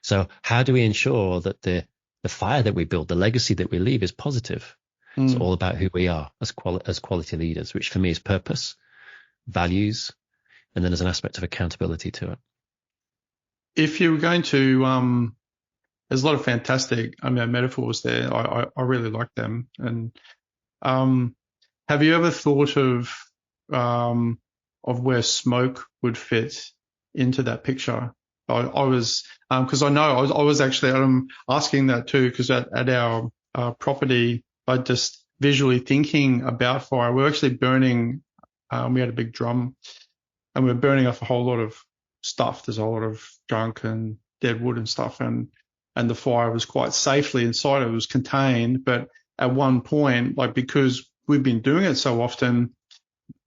So how do we ensure that the fire that we build, the legacy that we leave is positive? It's all about who we are as quality leaders, which for me is purpose, values, and then there's an aspect of accountability to it. If you were going to, there's a lot of fantastic, metaphors there. I really like them. And have you ever thought of where smoke would fit into that picture? I was, because I know I was actually asking that too, because at our property, I just visually thinking about fire. We're actually burning. We had a big drum, and we're burning off a whole lot of stuff. There's a whole lot of junk and dead wood and stuff, and the fire was quite safely inside. It was contained, but at one point, because we've been doing it so often,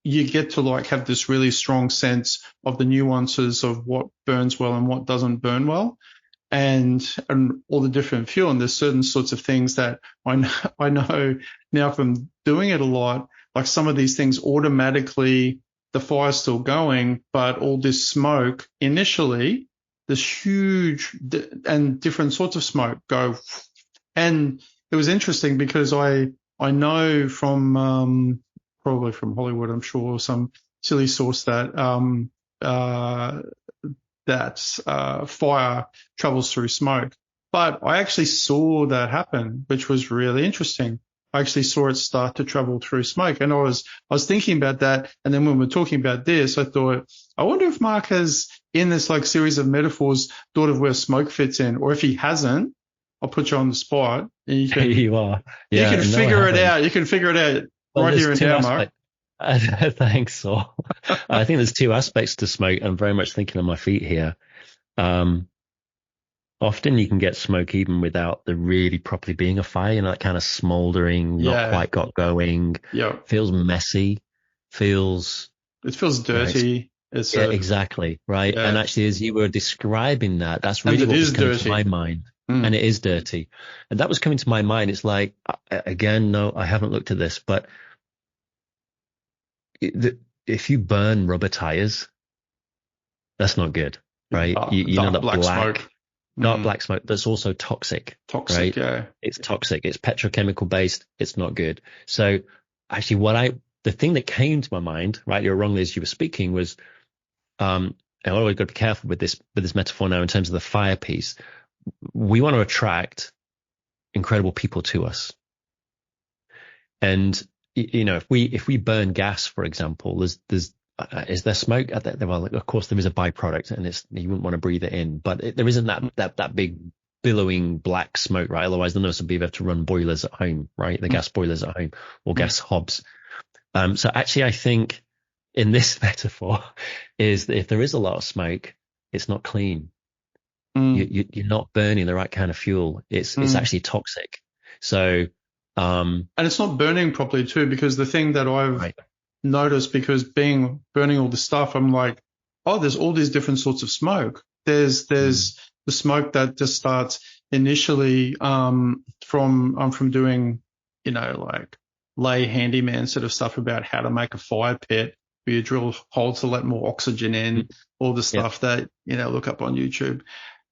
you get to have this really strong sense of the nuances of what burns well and what doesn't burn well, and all the different fuel. And there's certain sorts of things that I know now from doing it a lot, like some of these things automatically, the fire's still going, but all this smoke initially, this huge and different sorts of smoke go. And it was interesting because I know from probably from Hollywood, I'm sure, some silly source that fire travels through smoke. But I actually saw that happen, which was really interesting. I actually saw it start to travel through smoke, and I was thinking about that. And then when we're talking about this, I thought, I wonder if Mark has, in this series of metaphors, thought of where smoke fits in, or if he hasn't, I'll put you on the spot. And you can, you are. Yeah, you can figure it out. You can figure it out right here and now, Mark. Thanks, Saul. I think there's two aspects to smoke. I'm very much thinking on my feet here. often you can get smoke even without there really properly being a fire, that kind of smoldering, not quite got going, Yeah. feels messy, feels, It feels dirty. It's yeah, exactly. Right. yeah. And actually, as you were describing that, that's And really it what was is coming dirty. to my mind. Mm. And it is dirty. And that was coming to my mind. It's like, again, no, I haven't looked at this, but if you burn rubber tires, that's not good, right? You know, Dark that black smoke. dark black smoke that's also toxic. Toxic, right? yeah. It's toxic. It's petrochemical based. It's not good. So actually the thing that came to my mind, rightly or wrongly, as you were speaking was, and I always got to be careful with this metaphor now in terms of the fire piece. We want to attract incredible people to us. And, if we burn gas, for example, is there smoke? Well, of course there is a byproduct, and you wouldn't want to breathe it in, but there isn't that big billowing black smoke, right? Otherwise, the nurse would be able to run boilers at home, right? The gas boilers at home or gas hobs. So actually, I think in this metaphor is that if there is a lot of smoke, it's not clean. You're not burning the right kind of fuel. It's actually toxic. So, and it's not burning properly too, because the thing that I've noticed, because burning all this stuff, I'm like, oh, there's all these different sorts of smoke. There's the smoke that just starts initially from doing, like lay handyman sort of stuff about how to make a fire pit where you drill holes to let more oxygen in, all the stuff that, look up on YouTube.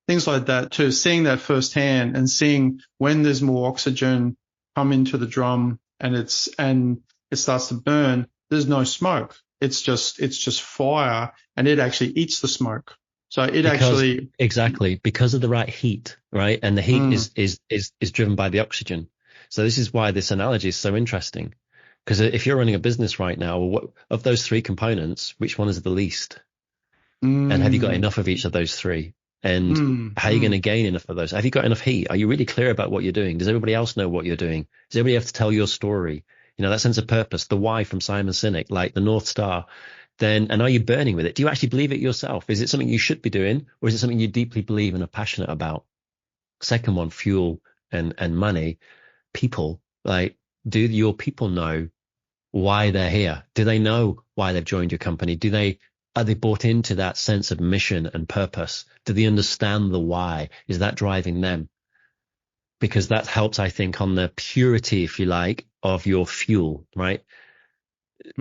Things like that too, seeing that firsthand and seeing when there's more oxygen come into the drum and it starts to burn, there's no smoke. It's just fire, and it actually eats the smoke. So exactly because of the right heat, right? And the heat is driven by the oxygen. So this is why this analogy is so interesting. Because if you're running a business right now, of those three components, which one is the least? And have you got enough of each of those three? And how are you going to gain enough of those? Have you got enough heat? Are you really clear about what you're doing? Does everybody else know what you're doing? Does everybody have to tell your story? That sense of purpose, the why from Simon Sinek, like the North Star. And are you burning with it? Do you actually believe it yourself? Is it something you should be doing, or is it something you deeply believe and are passionate about? Second one, fuel and money. People, like, do your people know why they're here? Do they know why they've joined your company? Are they bought into that sense of mission and purpose? Do they understand the why? Is that driving them? Because that helps, I think, on the purity, if you like, of your fuel, right?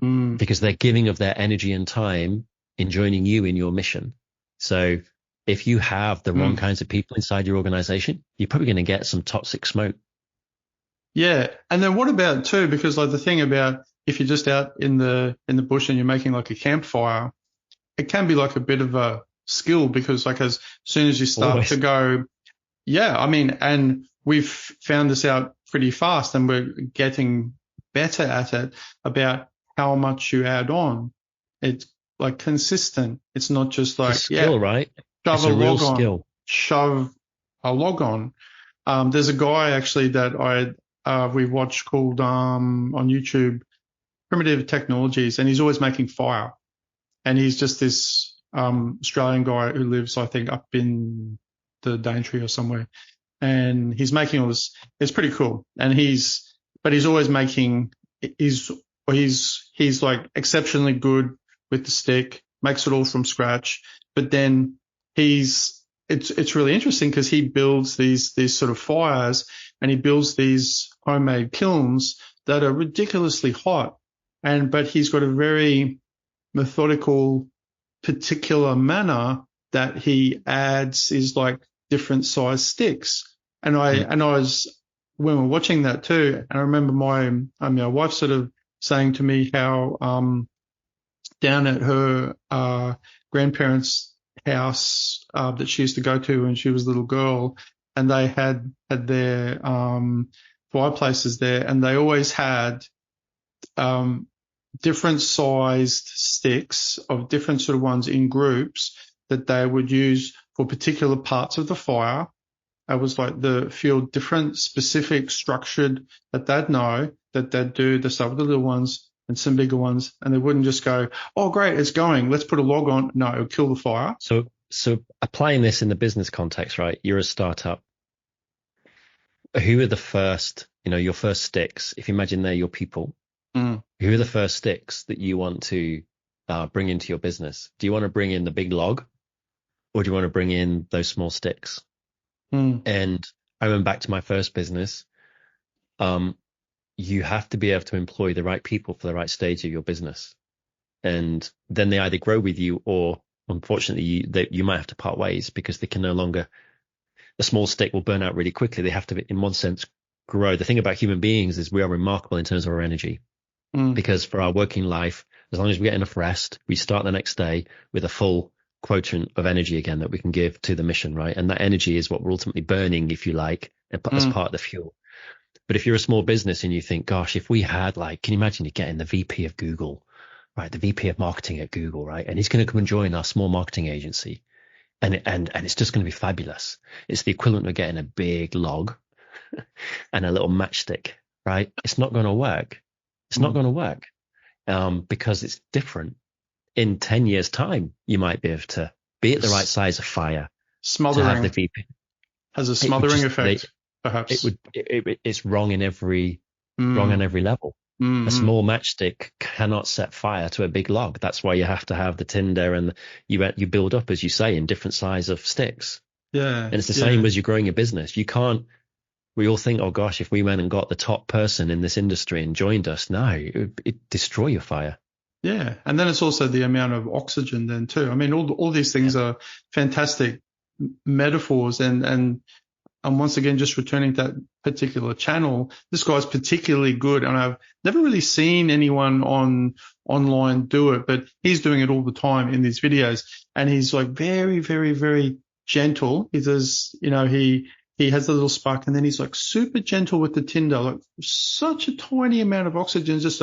Because they're giving of their energy and time in joining you in your mission. So if you have the wrong kinds of people inside your organization, you're probably going to get some toxic smoke. Yeah. And then what about too, because like the thing about if you're just out in the bush and you're making like a campfire, it can be like a bit of a skill, because like as soon as you start to go, and we've found this out pretty fast, and we're getting better at it, about how much you add on. It's like consistent. It's not just like, skill, right? Shove a log on, shove a log on. There's a guy actually that we watched called, on YouTube, Primitive Technologies, and he's always making fire. And he's just this Australian guy who lives, I think, up in the Daintree or somewhere. And he's making all this. It's pretty cool. And he's always making. He's like exceptionally good with the stick. Makes it all from scratch. But then it's really interesting because he builds these sort of fires, and he builds these homemade kilns that are ridiculously hot. But he's got a very methodical, particular manner that he adds is like different size sticks. And I was, when we're watching that too, and I remember my wife sort of saying to me how down at her grandparents' house that she used to go to when she was a little girl, and they had their fireplaces there, and they always had different sized sticks of different sort of ones in groups that they would use for particular parts of the fire. It was like the fuel, different specific structured that they'd know that they'd do the stuff with the little ones and some bigger ones. And they wouldn't just go, oh, great, it's going. Let's put a log on. No, it would kill the fire. So So applying this in the business context, right? You're a startup. Who are the first, your first sticks? If you imagine they're your people, who are the first sticks that you want to bring into your business? Do you want to bring in the big log, or do you want to bring in those small sticks? And I went back to my first business. You have to be able to employ the right people for the right stage of your business. And then they either grow with you, or unfortunately you might have to part ways, because they can no longer, a small stick will burn out really quickly. They have to, in one sense, grow. The thing about human beings is we are remarkable in terms of our energy, because for our working life, as long as we get enough rest, we start the next day with a full quotient of energy again that we can give to the mission, right? And that energy is what we're ultimately burning, if you like, as part of the fuel. But if you're a small business and you think, gosh, if we had, like, can you imagine you getting the VP of Google, right? The VP of marketing at Google, right? And he's going to come and join our small marketing agency. And it's just going to be fabulous. It's the equivalent of getting a big log and a little matchstick, right? It's not going to work. It's not going to work because it's different. In 10 years' time, you might be able to be at the right size of fire. Smothering. To have the VP. Has a smothering effect, perhaps. It's wrong in every wrong on every level. A small matchstick cannot set fire to a big log. That's why you have to have the tinder, and you build up, as you say, in different size of sticks. Yeah. And it's the same as you're growing a business. You can't, we all think, oh gosh, if we went and got the top person in this industry and joined us, no, it'd destroy your fire. Yeah. And then it's also the amount of oxygen then too. I mean, all these things are fantastic metaphors, and once again, just returning to that particular channel, this guy's particularly good, and I've never really seen anyone online do it, but he's doing it all the time in these videos, and he's like very, very, very gentle. He does, he has a little spark, and then he's like super gentle with the tinder, like such a tiny amount of oxygen, just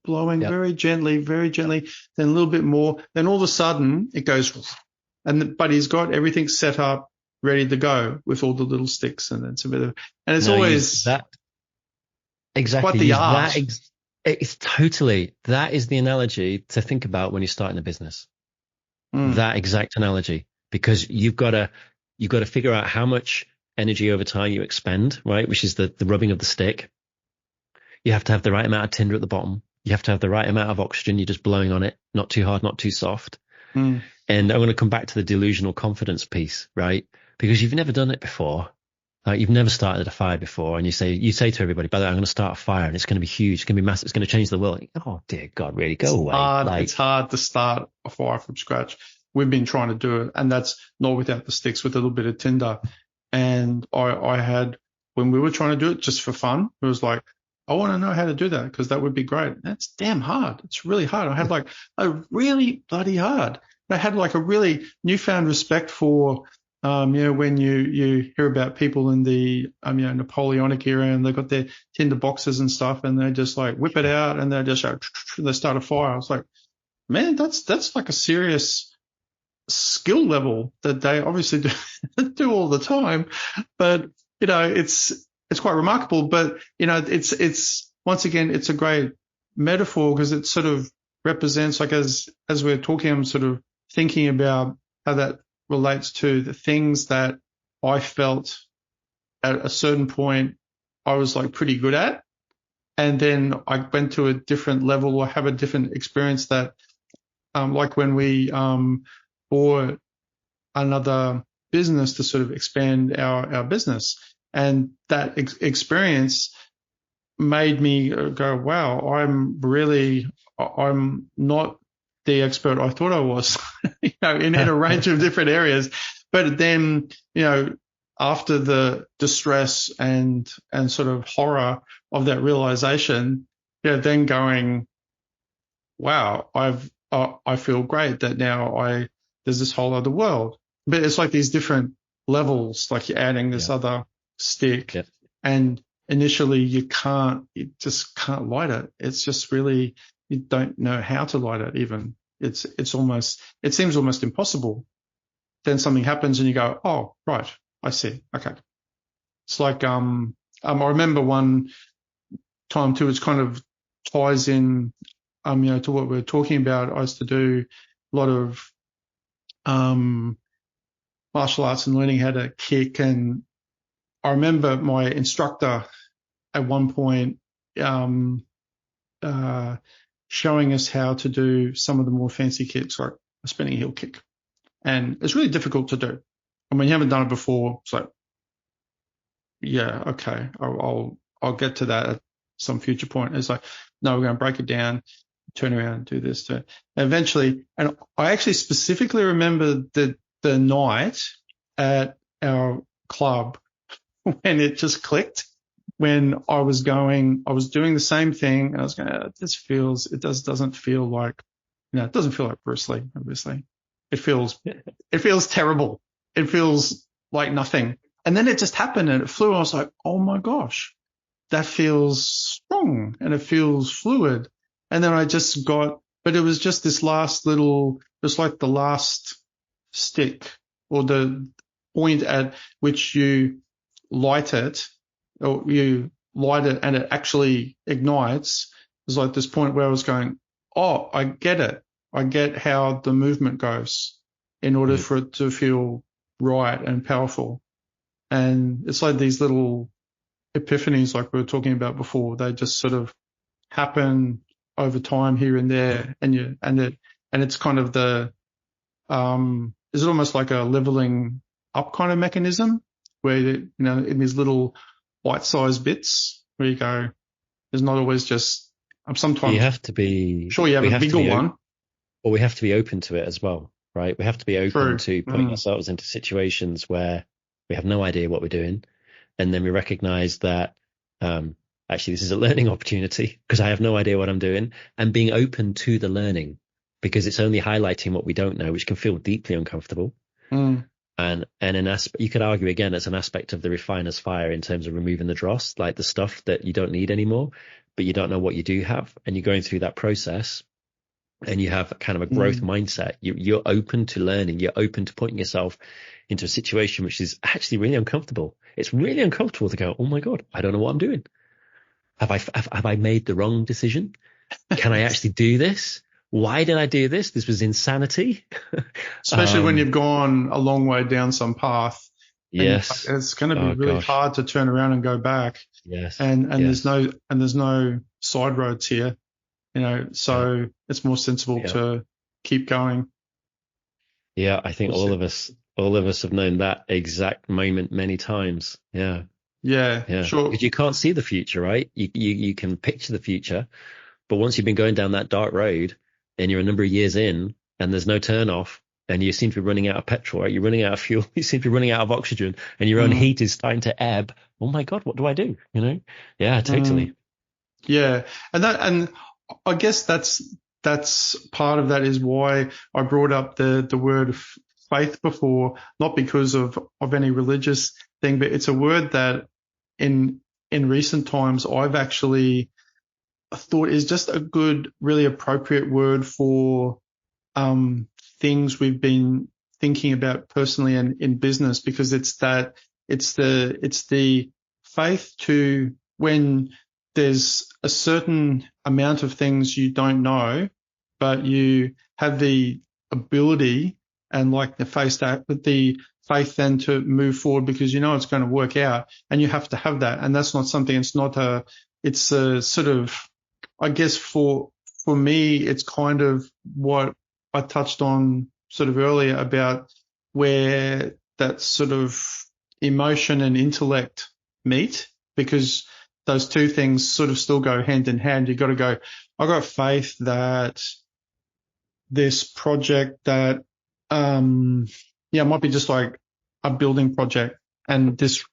blowing very gently, then a little bit more, then all of a sudden it goes, but he's got everything set up, ready to go with all the little sticks, and it's a bit of, and it's always that exactly quite the art. It's totally, that is the analogy to think about when you're starting a business. That exact analogy, because you've got to figure out how much energy over time you expend, right? Which is the rubbing of the stick. You have to have the right amount of tinder at the bottom. You have to have the right amount of oxygen. You're just blowing on it, not too hard, not too soft. And I'm going to come back to the delusional confidence piece, right? Because you've never done it before. You've never started a fire before, and you say to everybody, by the way, I'm going to start a fire, and it's going to be huge. It's going to be massive. It's going to change the world. Oh, dear God, really, go away. It's hard to start a fire from scratch. We've been trying to do it, and that's not without the sticks, with a little bit of tinder. And I had, when we were trying to do it just for fun, it was like, I want to know how to do that, because that would be great. That's damn hard. It's really hard. I had like a really bloody hard. I had like a really newfound respect for, when you hear about people in the, Napoleonic era, and they've got their tinder boxes and stuff, and they just like whip it out, and they just they start a fire. I was like, man, that's like a serious skill level that they obviously do all the time. But, it's quite remarkable. But, it's once again, it's a great metaphor, because it sort of represents, like, as we're talking, I'm sort of thinking about how that relates to the things that I felt at a certain point I was like pretty good at. And then I went to a different level, or have a different experience that, like when we bought another business to sort of expand our business. And that experience made me go, wow, I'm not the expert I thought I was, in a range of different areas. But then, after the distress and sort of horror of that realization, then going, wow, I feel great that now there's this whole other world. But it's like these different levels, like you're adding this other stick, and initially you just can't light it. It's just really, you don't know how to light it even. It seems almost impossible. Then something happens and you go, oh, right, I see. Okay. It's like, I remember one time too, it's kind of ties in, to what we're talking about. I used to do a lot of martial arts and learning how to kick. And I remember my instructor at one point showing us how to do some of the more fancy kicks, like a spinning heel kick. And it's really difficult to do. And when you haven't done it before, it's like, yeah, okay, I'll get to that at some future point. It's like, no, we're going to break it down, turn around and do this. And eventually, and I actually specifically remember the night at our club when it just clicked, when I was doing the same thing, and I was going, it doesn't feel like, it doesn't feel like Bruce Lee, obviously. It feels terrible. It feels like nothing. And then it just happened and it flew. And I was like, oh my gosh, that feels strong and it feels fluid. And then but it was just this last little, it's like the last stick or the point at which you light it and it actually ignites. It was like this point where I was going, oh, I get it. I get how the movement goes in order for it to feel right and powerful. And it's like these little epiphanies, like we were talking about before. They just sort of happen over time here and there, and it's kind of is it almost like a leveling up kind of mechanism where in these little bite-sized bits where you go, there's not always just sometimes you have to be sure you have a bigger one. Well, we have to be open to it as well, right? We have to be open to putting ourselves into situations where we have no idea what we're doing. And then we recognize that actually this is a learning opportunity because I have no idea what I'm doing, and being open to the learning because it's only highlighting what we don't know, which can feel deeply uncomfortable. And you could argue again, it's an aspect of the refiner's fire in terms of removing the dross, like the stuff that you don't need anymore, but you don't know what you do have. And you're going through that process. And you have kind of a growth mindset. You're open to learning. You're open to putting yourself into a situation which is actually really uncomfortable. It's really uncomfortable to go, oh my God, I don't know what I'm doing. Have I made the wrong decision? Can I actually do this? Why did I do this? This was insanity. Especially when you've gone a long way down some path. Yes. It's going to be really hard to turn around and go back. Yes. And there's no side roads here. So it's more sensible to keep going. Yeah, I think all of us have known that exact moment many times. Yeah. Yeah, sure. Because you can't see the future, right? You can picture the future, but once you've been going down that dark road and you're a number of years in and there's no turn off and you seem to be running out of petrol, right? You're running out of fuel, you seem to be running out of oxygen and your own heat is starting to ebb. Oh my God, what do I do? Yeah, totally. Yeah. And I guess that's part of that is why I brought up the word faith before, not because of any religious thing, but it's a word that in recent times I've actually thought is just a good, really appropriate word for things we've been thinking about personally and in business, because it's the faith to when there's a certain amount of things you don't know, but you have the ability and like the faith then to move forward because it's going to work out, and you have to have that. And that's not something, it's a sort of, I guess for me, it's kind of what I touched on sort of earlier about where that sort of emotion and intellect meet, because those two things sort of still go hand in hand. You got to go, I got faith that this project that, it might be just like a building project, and this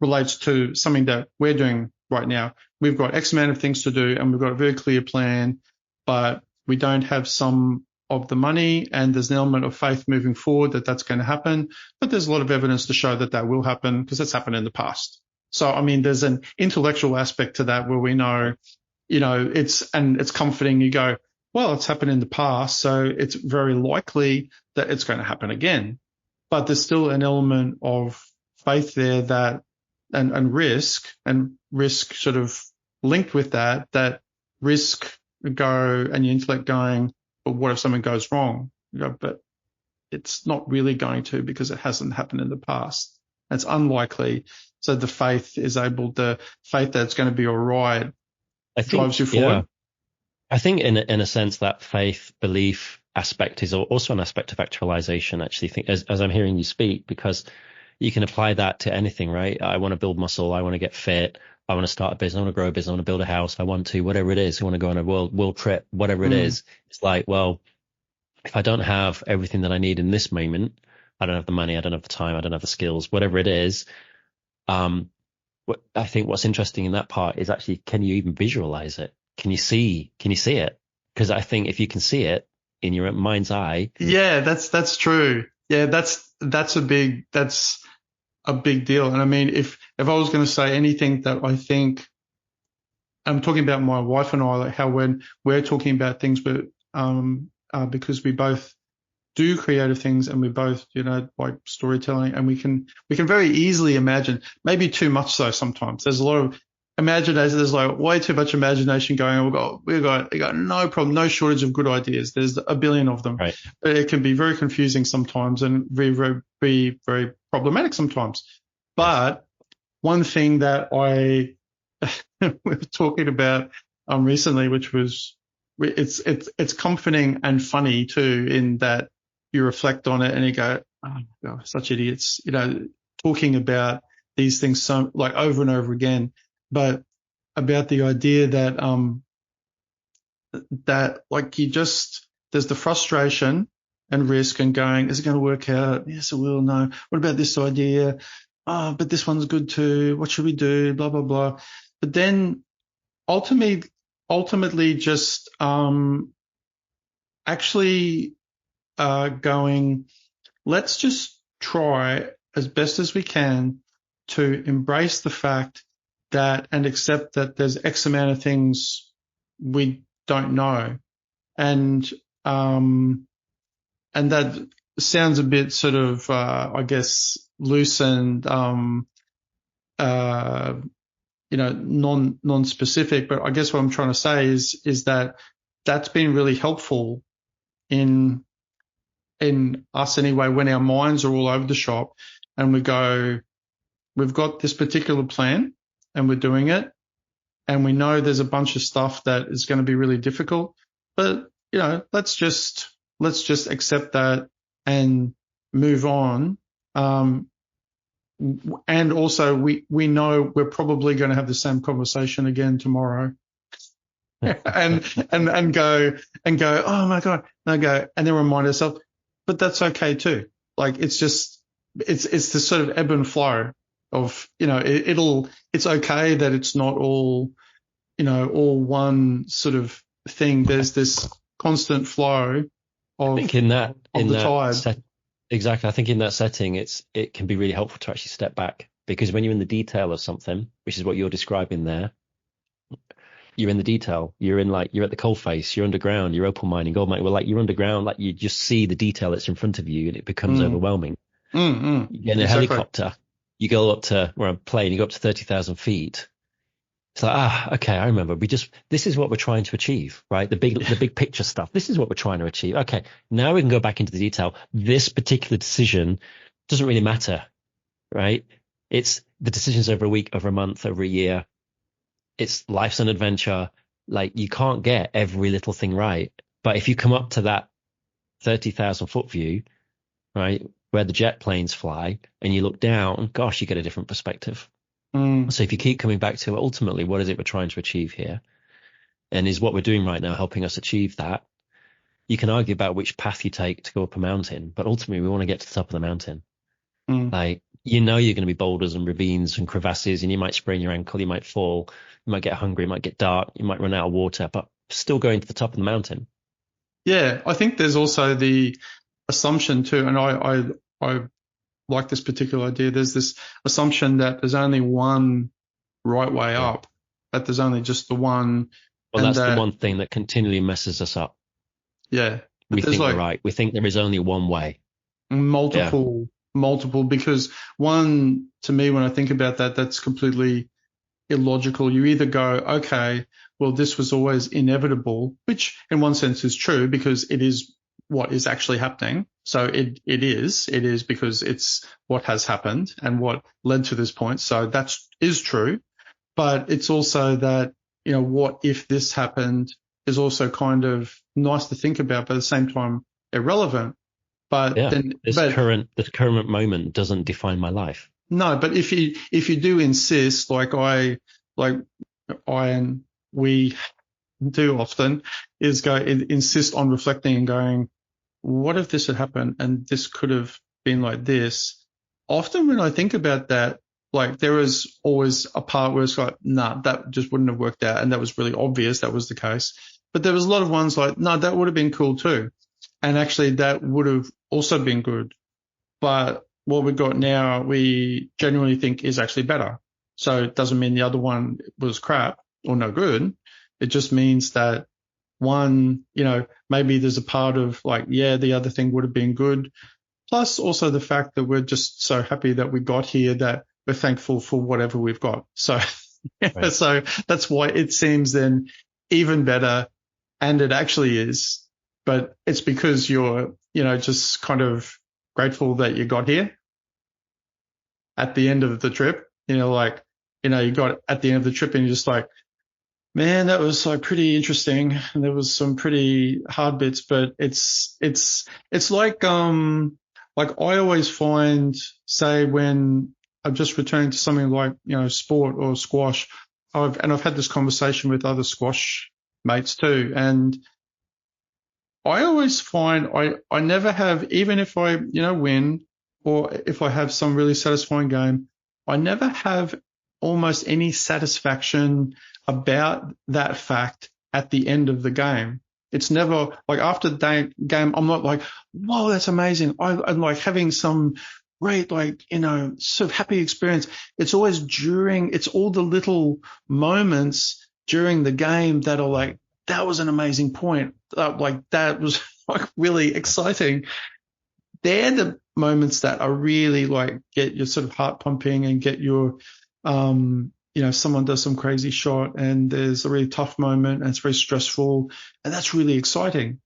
relates to something that we're doing right now. We've got X amount of things to do and we've got a very clear plan, but we don't have some of the money, and there's an element of faith moving forward that that's going to happen. But there's a lot of evidence to show that will happen because it's happened in the past. So, I mean, there's an intellectual aspect to that where we know, it's comforting. You go, well, it's happened in the past, so it's very likely that it's going to happen again. But there's still an element of faith there that, and risk sort of linked with that risk go and your intellect going, but what if something goes wrong? You go, but it's not really going to, because it hasn't happened in the past. It's unlikely. So the faith that it's going to be all right drives you forward. Yeah. I think in a sense that faith belief aspect is also an aspect of actualization. Actually, think as I'm hearing you speak, because you can apply that to anything, right? I want to build muscle. I want to get fit. I want to start a business. I want to grow a business. I want to build a house. I want to, whatever it is. I want to go on a world trip, whatever it is. It's like, well, if I don't have everything that I need in this moment, I don't have the money. I don't have the time. I don't have the skills, whatever it is. I think what's interesting in that part is actually, can you even visualize it? Can you see it? Because I think if you can see it in your mind's eye. Yeah, that's true. Yeah, that's a big deal. And I mean, if I was going to say anything that I think, I'm talking about my wife and I, like how when we're talking about things, but because we both do creative things and we both, like storytelling, and we can very easily imagine, maybe too much so sometimes. There's a lot of imagination. There's like way too much imagination going on. We got no problem, no shortage of good ideas. There's a billion of them. Right. But it can be very confusing sometimes and very problematic sometimes. But one thing that we were talking about recently, which was, it's comforting and funny too, in that you reflect on it and you go, oh my God, such idiots, talking about these things so like over and over again, but about the idea that like there's the frustration and risk and going, is it going to work out? Yes, it will. No. What about this idea? Oh, but this one's good too. What should we do? Blah, blah, blah. But then ultimately just actually going, let's just try as best as we can to embrace the fact that and accept that there's X amount of things we don't know. And that sounds a bit sort of, I guess, loose and, non-specific. But I guess what I'm trying to say is that that's been really helpful in us anyway, when our minds are all over the shop and we go, we've got this particular plan and we're doing it, and we know there's a bunch of stuff that is going to be really difficult, but let's just accept that and move on. And also we know we're probably going to have the same conversation again tomorrow. and go, oh my God, and and then remind ourselves, but that's okay too. Like it's this sort of ebb and flow of, it's okay that it's not all, all one sort of thing. There's this constant flow of, I think tide. Exactly. I think in that setting, it can be really helpful to actually step back, because when you're in the detail of something, which is what you're describing there, you're in the detail. You're at the coalface. You're underground. You're opal mining, gold mining. Well, like you're underground, like you just see the detail that's in front of you, and it becomes overwhelming. You get in a helicopter. You go up to, or a plane. You go up to 30,000 feet. It's like, okay, I remember. This is what we're trying to achieve, right? The big picture stuff. This is what we're trying to achieve. Okay, now we can go back into the detail. This particular decision doesn't really matter, right? It's the decisions over a week, over a month, over a year. It's life's an adventure. Like you can't get every little thing right. But if you come up to that 30,000 foot view, right, where the jet planes fly, and you look down, gosh, you get a different perspective. So if you keep coming back to ultimately, what is it we're trying to achieve here? And is what we're doing right now helping us achieve that? You can argue about which path you take to go up a mountain, but ultimately we want to get to the top of the mountain. Like, you're going to be boulders and ravines and crevasses, and you might sprain your ankle, you might fall, you might get hungry, it might get dark, you might run out of water, but still going to the top of the mountain. Yeah, I think there's also the assumption too, and I like this particular idea. There's this assumption that there's only one right way up, that there's only just the one. Well, that's the one thing that continually messes us up. Yeah. We think we're right. We think there is only one way. Multiple, because one, to me, when I think about that, that's completely illogical. You either go, okay, well, this was always inevitable, which in one sense is true, because it is what is actually happening. So it is because it's what has happened and what led to this point. So that is true. But it's also that, what if this happened is also kind of nice to think about, but at the same time irrelevant. But Yeah, then, this current moment doesn't define my life. No, but if you do insist, like I and we do often, is insist on reflecting and going, what if this had happened and this could have been like this? Often when I think about that, like there is always a part where it's like, nah, that just wouldn't have worked out. And that was really obvious that was the case. But there was a lot of ones like, no, that would have been cool too. And actually that would have also been good. But what we've got now, we genuinely think is actually better. So it doesn't mean the other one was crap or no good. It just means that one, maybe there's a part of like, yeah, the other thing would have been good. Plus also the fact that we're just so happy that we got here that we're thankful for whatever we've got. So, Right. So that's why it seems then even better. And it actually is, but it's because you're, just kind of grateful that you got here at the end of the trip. You got at the end of the trip and you're just like, man, that was like pretty interesting. And there was some pretty hard bits, but it's like I always find, say when I'm just returning to something like, sport or squash, I've had this conversation with other squash mates too. And I always find I never have, even if I, win or if I have some really satisfying game, I never have almost any satisfaction about that fact at the end of the game. It's never like after the game, I'm not like, whoa, that's amazing. I'm like having some great, sort of happy experience. It's always it's all the little moments during the game that are like, that was an amazing point. That was like really exciting. They're the moments that are really like get your sort of heart pumping and get your, someone does some crazy shot and there's a really tough moment and it's very stressful and that's really exciting.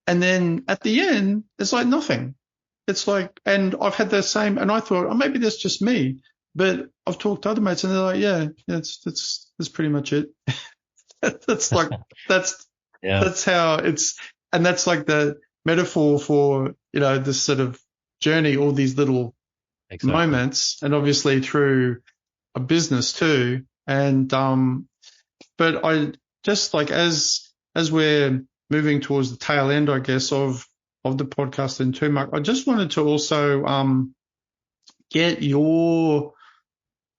And then at the end, it's like nothing. It's like, and I've had the same, and I thought, oh, maybe that's just me, but I've talked to other mates and they're like, yeah, that's pretty much it. That's how it's, and that's like the metaphor for, this sort of journey, all these little moments, and obviously through a business too. And, but I just like, as we're moving towards the tail end, I guess, of the podcast and too, Mark, I just wanted to also, get your,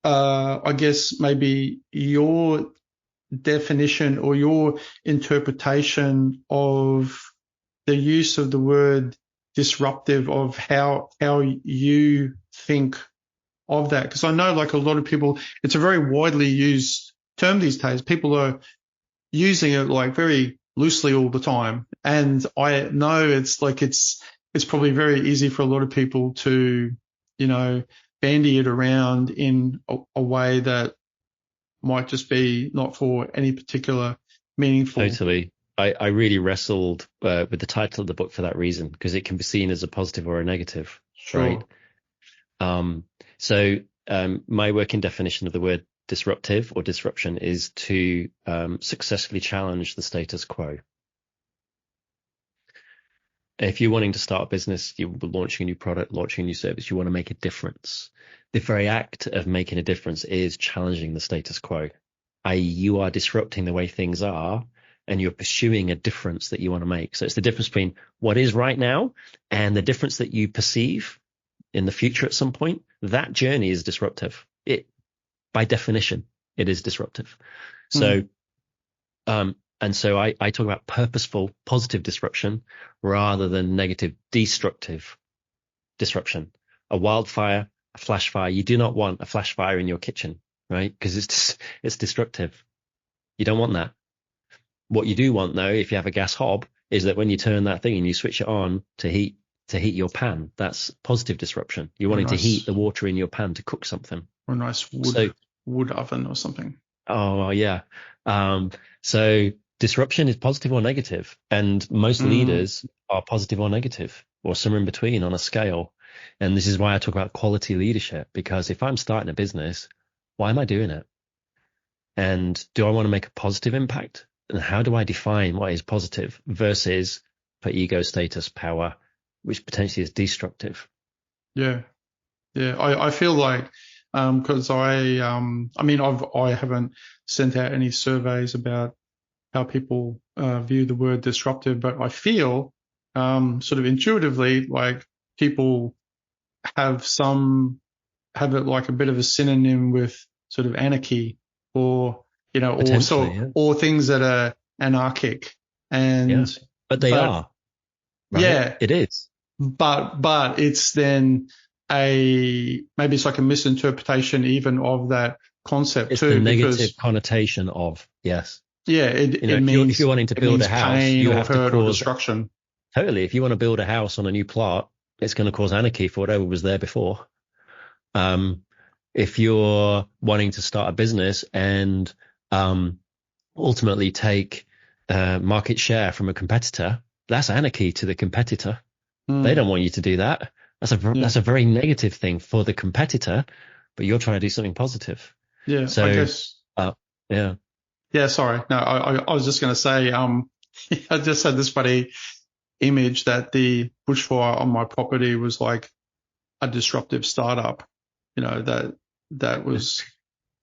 I guess maybe your definition or your interpretation of the use of the word disruptive, of how you think of that. Because I know like a lot of people, it's a very widely used term these days. People are using it like very loosely all the time. And I know it's probably very easy for a lot of people to, bandy it around in a way that might just be not for any particular meaningful. Totally. I really wrestled with the title of the book for that reason, because it can be seen as a positive or a negative. Sure. Right. So my working definition of the word disruptive or disruption is to successfully challenge the status quo. If you're wanting to start a business, you're launching a new product, launching a new service, you want to make a difference. The very act of making a difference is challenging the status quo, i.e. you are disrupting the way things are and you're pursuing a difference that you want to make. So it's the difference between what is right now and the difference that you perceive in the future at some point. That journey is disruptive. By definition, it is disruptive. So, and so I talk about purposeful, positive disruption rather than negative, destructive disruption. A wildfire, a flash fire. You do not want a flash fire in your kitchen, right? Because it's destructive. You don't want that. What you do want, though, if you have a gas hob, is that when you turn that thing and you switch it on to heat your pan, that's positive disruption. You're wanting to heat the water in your pan to cook something. Or a nice wood oven or something. Oh, yeah. So disruption is positive or negative, and most leaders are positive or negative, or somewhere in between on a scale. And this is why I talk about quality leadership, because if I'm starting a business, why am I doing it? And do I want to make a positive impact? And how do I define what is positive versus for ego, status, power, which potentially is destructive? Yeah. I feel like, because I haven't sent out any surveys about how people view the word disruptive, but I feel sort of intuitively like people have it like a bit of a synonym with sort of anarchy, or or things that are anarchic, and but they are, right? Yeah, it is, but it's then maybe it's like a misinterpretation even of that concept it's too. the negative connotation of, yes. Yeah, it means if you're wanting to build a house, you have to cause destruction. Totally. If you want to build a house on a new plot, it's going to cause anarchy for whatever was there before. If you're wanting to start a business and ultimately take market share from a competitor, that's anarchy to the competitor. They don't want you to do that. That's a very negative thing for the competitor, but you're trying to do something positive. Yeah. So, I guess. Yeah. Yeah. Sorry. No, I was just going to say, I just had this funny image that the bushfire on my property was like a disruptive startup. That was.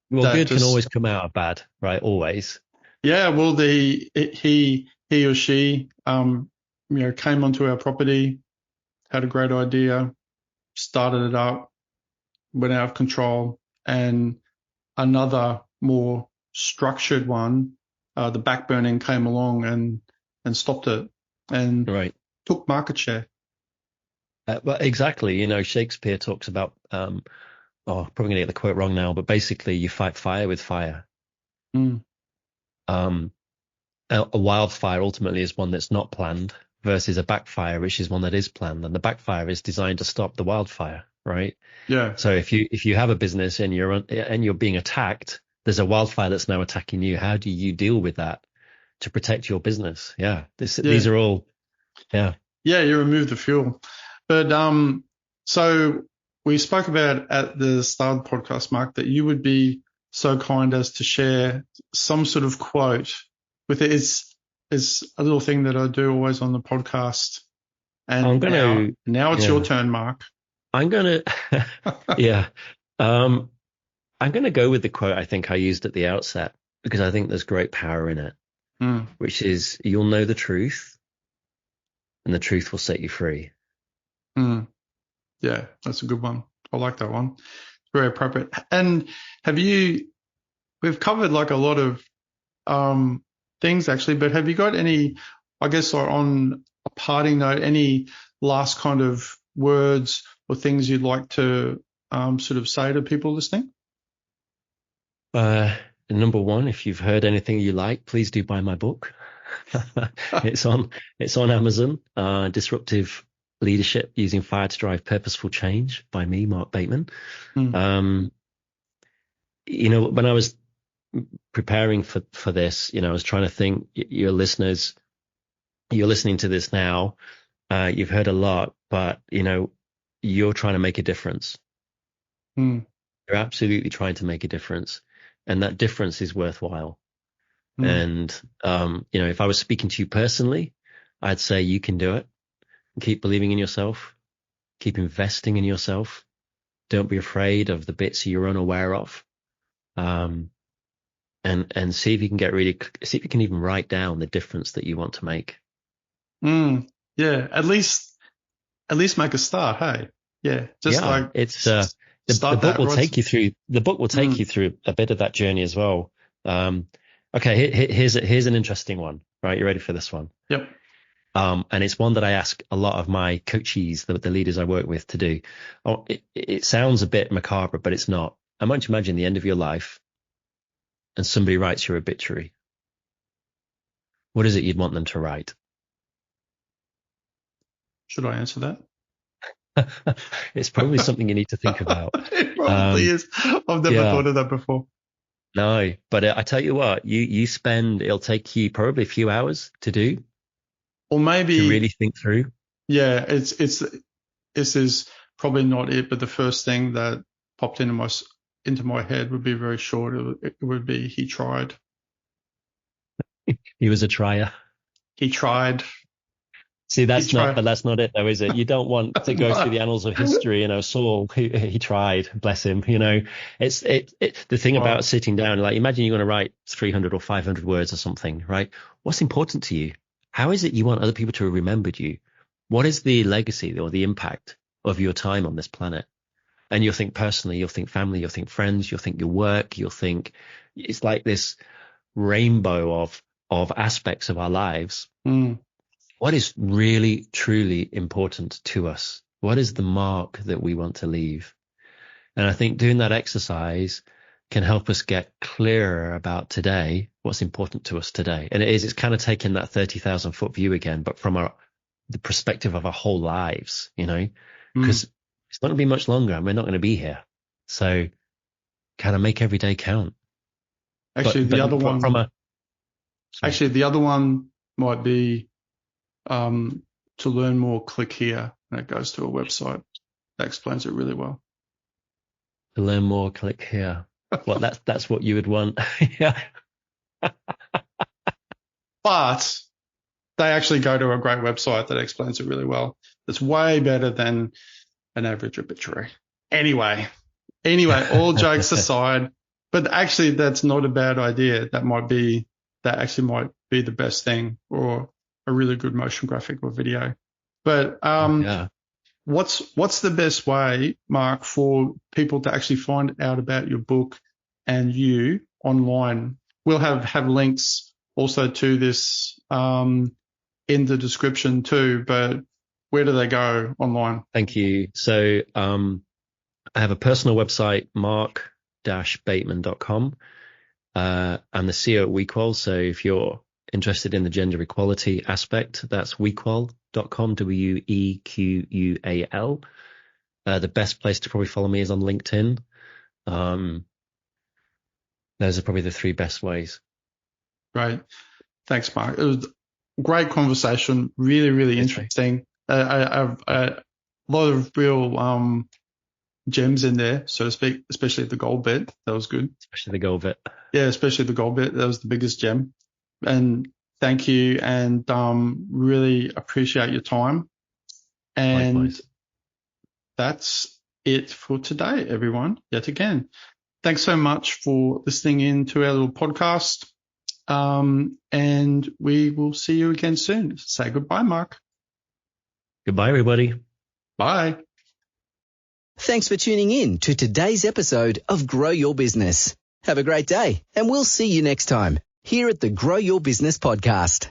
Well, good can always come out of bad, right? Always. Yeah. Well, he or she, came onto our property, had a great idea, started it up, went out of control, and another more structured one, the backburning came along and stopped it and took market share. Well, exactly. Shakespeare talks about, probably going to get the quote wrong now, but basically you fight fire with fire. A wildfire ultimately is one that's not planned versus a backfire, which is one that is planned. And the backfire is designed to stop the wildfire, right? Yeah. So if you have a business and you're being attacked, there's a wildfire that's now attacking you. How do you deal with that to protect your business? Yeah. These are all, Yeah, you remove the fuel. But so we spoke about at the start of the podcast, Mark, that you would be so kind as to share some sort of quote with it. It's a little thing that I do always on the podcast. And now it's your turn, Mark. I'm gonna I'm gonna go with the quote I think I used at the outset, because I think there's great power in it, which is, you'll know the truth and the truth will set you free. Yeah, that's a good one. I like that one. It's very appropriate. And we've covered like a lot of things actually, but have you got any, I guess, on a parting note, any last kind of words or things you'd like to sort of say to people listening? Number one, if you've heard anything you like, please do buy my book. It's on Amazon. Disruptive Leadership Using Fire to Drive Purposeful Change by me, Mark Bateman. When I was preparing for this, I was trying to think, your listeners, you're listening to this now, you've heard a lot, but you're trying to make a difference. You're absolutely trying to make a difference, and that difference is worthwhile. And if I was speaking to you personally, I'd say you can do it. Keep believing in yourself. Keep investing in yourself. Don't be afraid of the bits you're unaware of. And see if you can see if you can even write down the difference that you want to make. Yeah, at least make a start. Hey, it's the book will take you through. The book will take you through a bit of that journey as well. Okay, here's an interesting one. Right, you ready for this one? Yep. And it's one that I ask a lot of my coachees, the leaders I work with, to do. It sounds a bit macabre, but it's not. I want you to imagine the end of your life and somebody writes your obituary. What is it you'd want them to write? Should I answer that? It's probably something you need to think about. It probably is. I've never thought of that before. No, but I tell you what, it'll take you probably a few hours to do, Or maybe to really think through. Yeah, this is probably not it, but the first thing that popped into my head would be very short. It would be he tried. He was a trier. He tried. See, that's He tried. that's not it though, is it? You don't want to go through the annals of history, Saul, he tried, bless him, it's the thing about sitting down, like imagine you're going to write 300 or 500 words or something, right? What's important to you? How is it you want other people to have remembered you? What is the legacy or the impact of your time on this planet? And you'll think personally, you'll think family, you'll think friends, you'll think your work, you'll think it's like this rainbow of aspects of our lives. Mm. What is really, truly important to us? What is the mark that we want to leave? And I think doing that exercise can help us get clearer about today, what's important to us today. And it's kind of taking that 30,000 foot view again, but from the perspective of our whole lives, because it's not going to be much longer and we're not going to be here. So kind of make every day count. Actually, the other one might be, to learn more, click here, and it goes to a website that explains it really well. To learn more, click here. Well, that's what you would want. Yeah. But they actually go to a great website that explains it really well. It's way better than an average obituary. Anyway, all jokes aside, but actually that's not a bad idea. That actually might be the best thing, or a really good motion graphic or video. But what's the best way, Mark, for people to actually find out about your book and you online? We'll have links also to this in the description too, but where do they go online? Thank you. So I have a personal website, mark-bateman.com, and the CEO at WeQual. So if you're interested in the gender equality aspect, that's wequal.com, WEQUAL. The best place to probably follow me is on LinkedIn. Those are probably the three best ways. Great. Thanks, Mark. It was a great conversation. Really, really interesting. A lot of real gems in there, so to speak, especially the gold bit. That was good. Especially the gold bit. Yeah, especially the gold bit. That was the biggest gem. And thank you, and really appreciate your time. And likewise. That's it for today, everyone, yet again. Thanks so much for listening in to our little podcast. And we will see you again soon. Say goodbye, Mark. Goodbye, everybody. Bye. Thanks for tuning in to today's episode of Grow Your Business. Have a great day, and we'll see you next time here at the Grow Your Business podcast.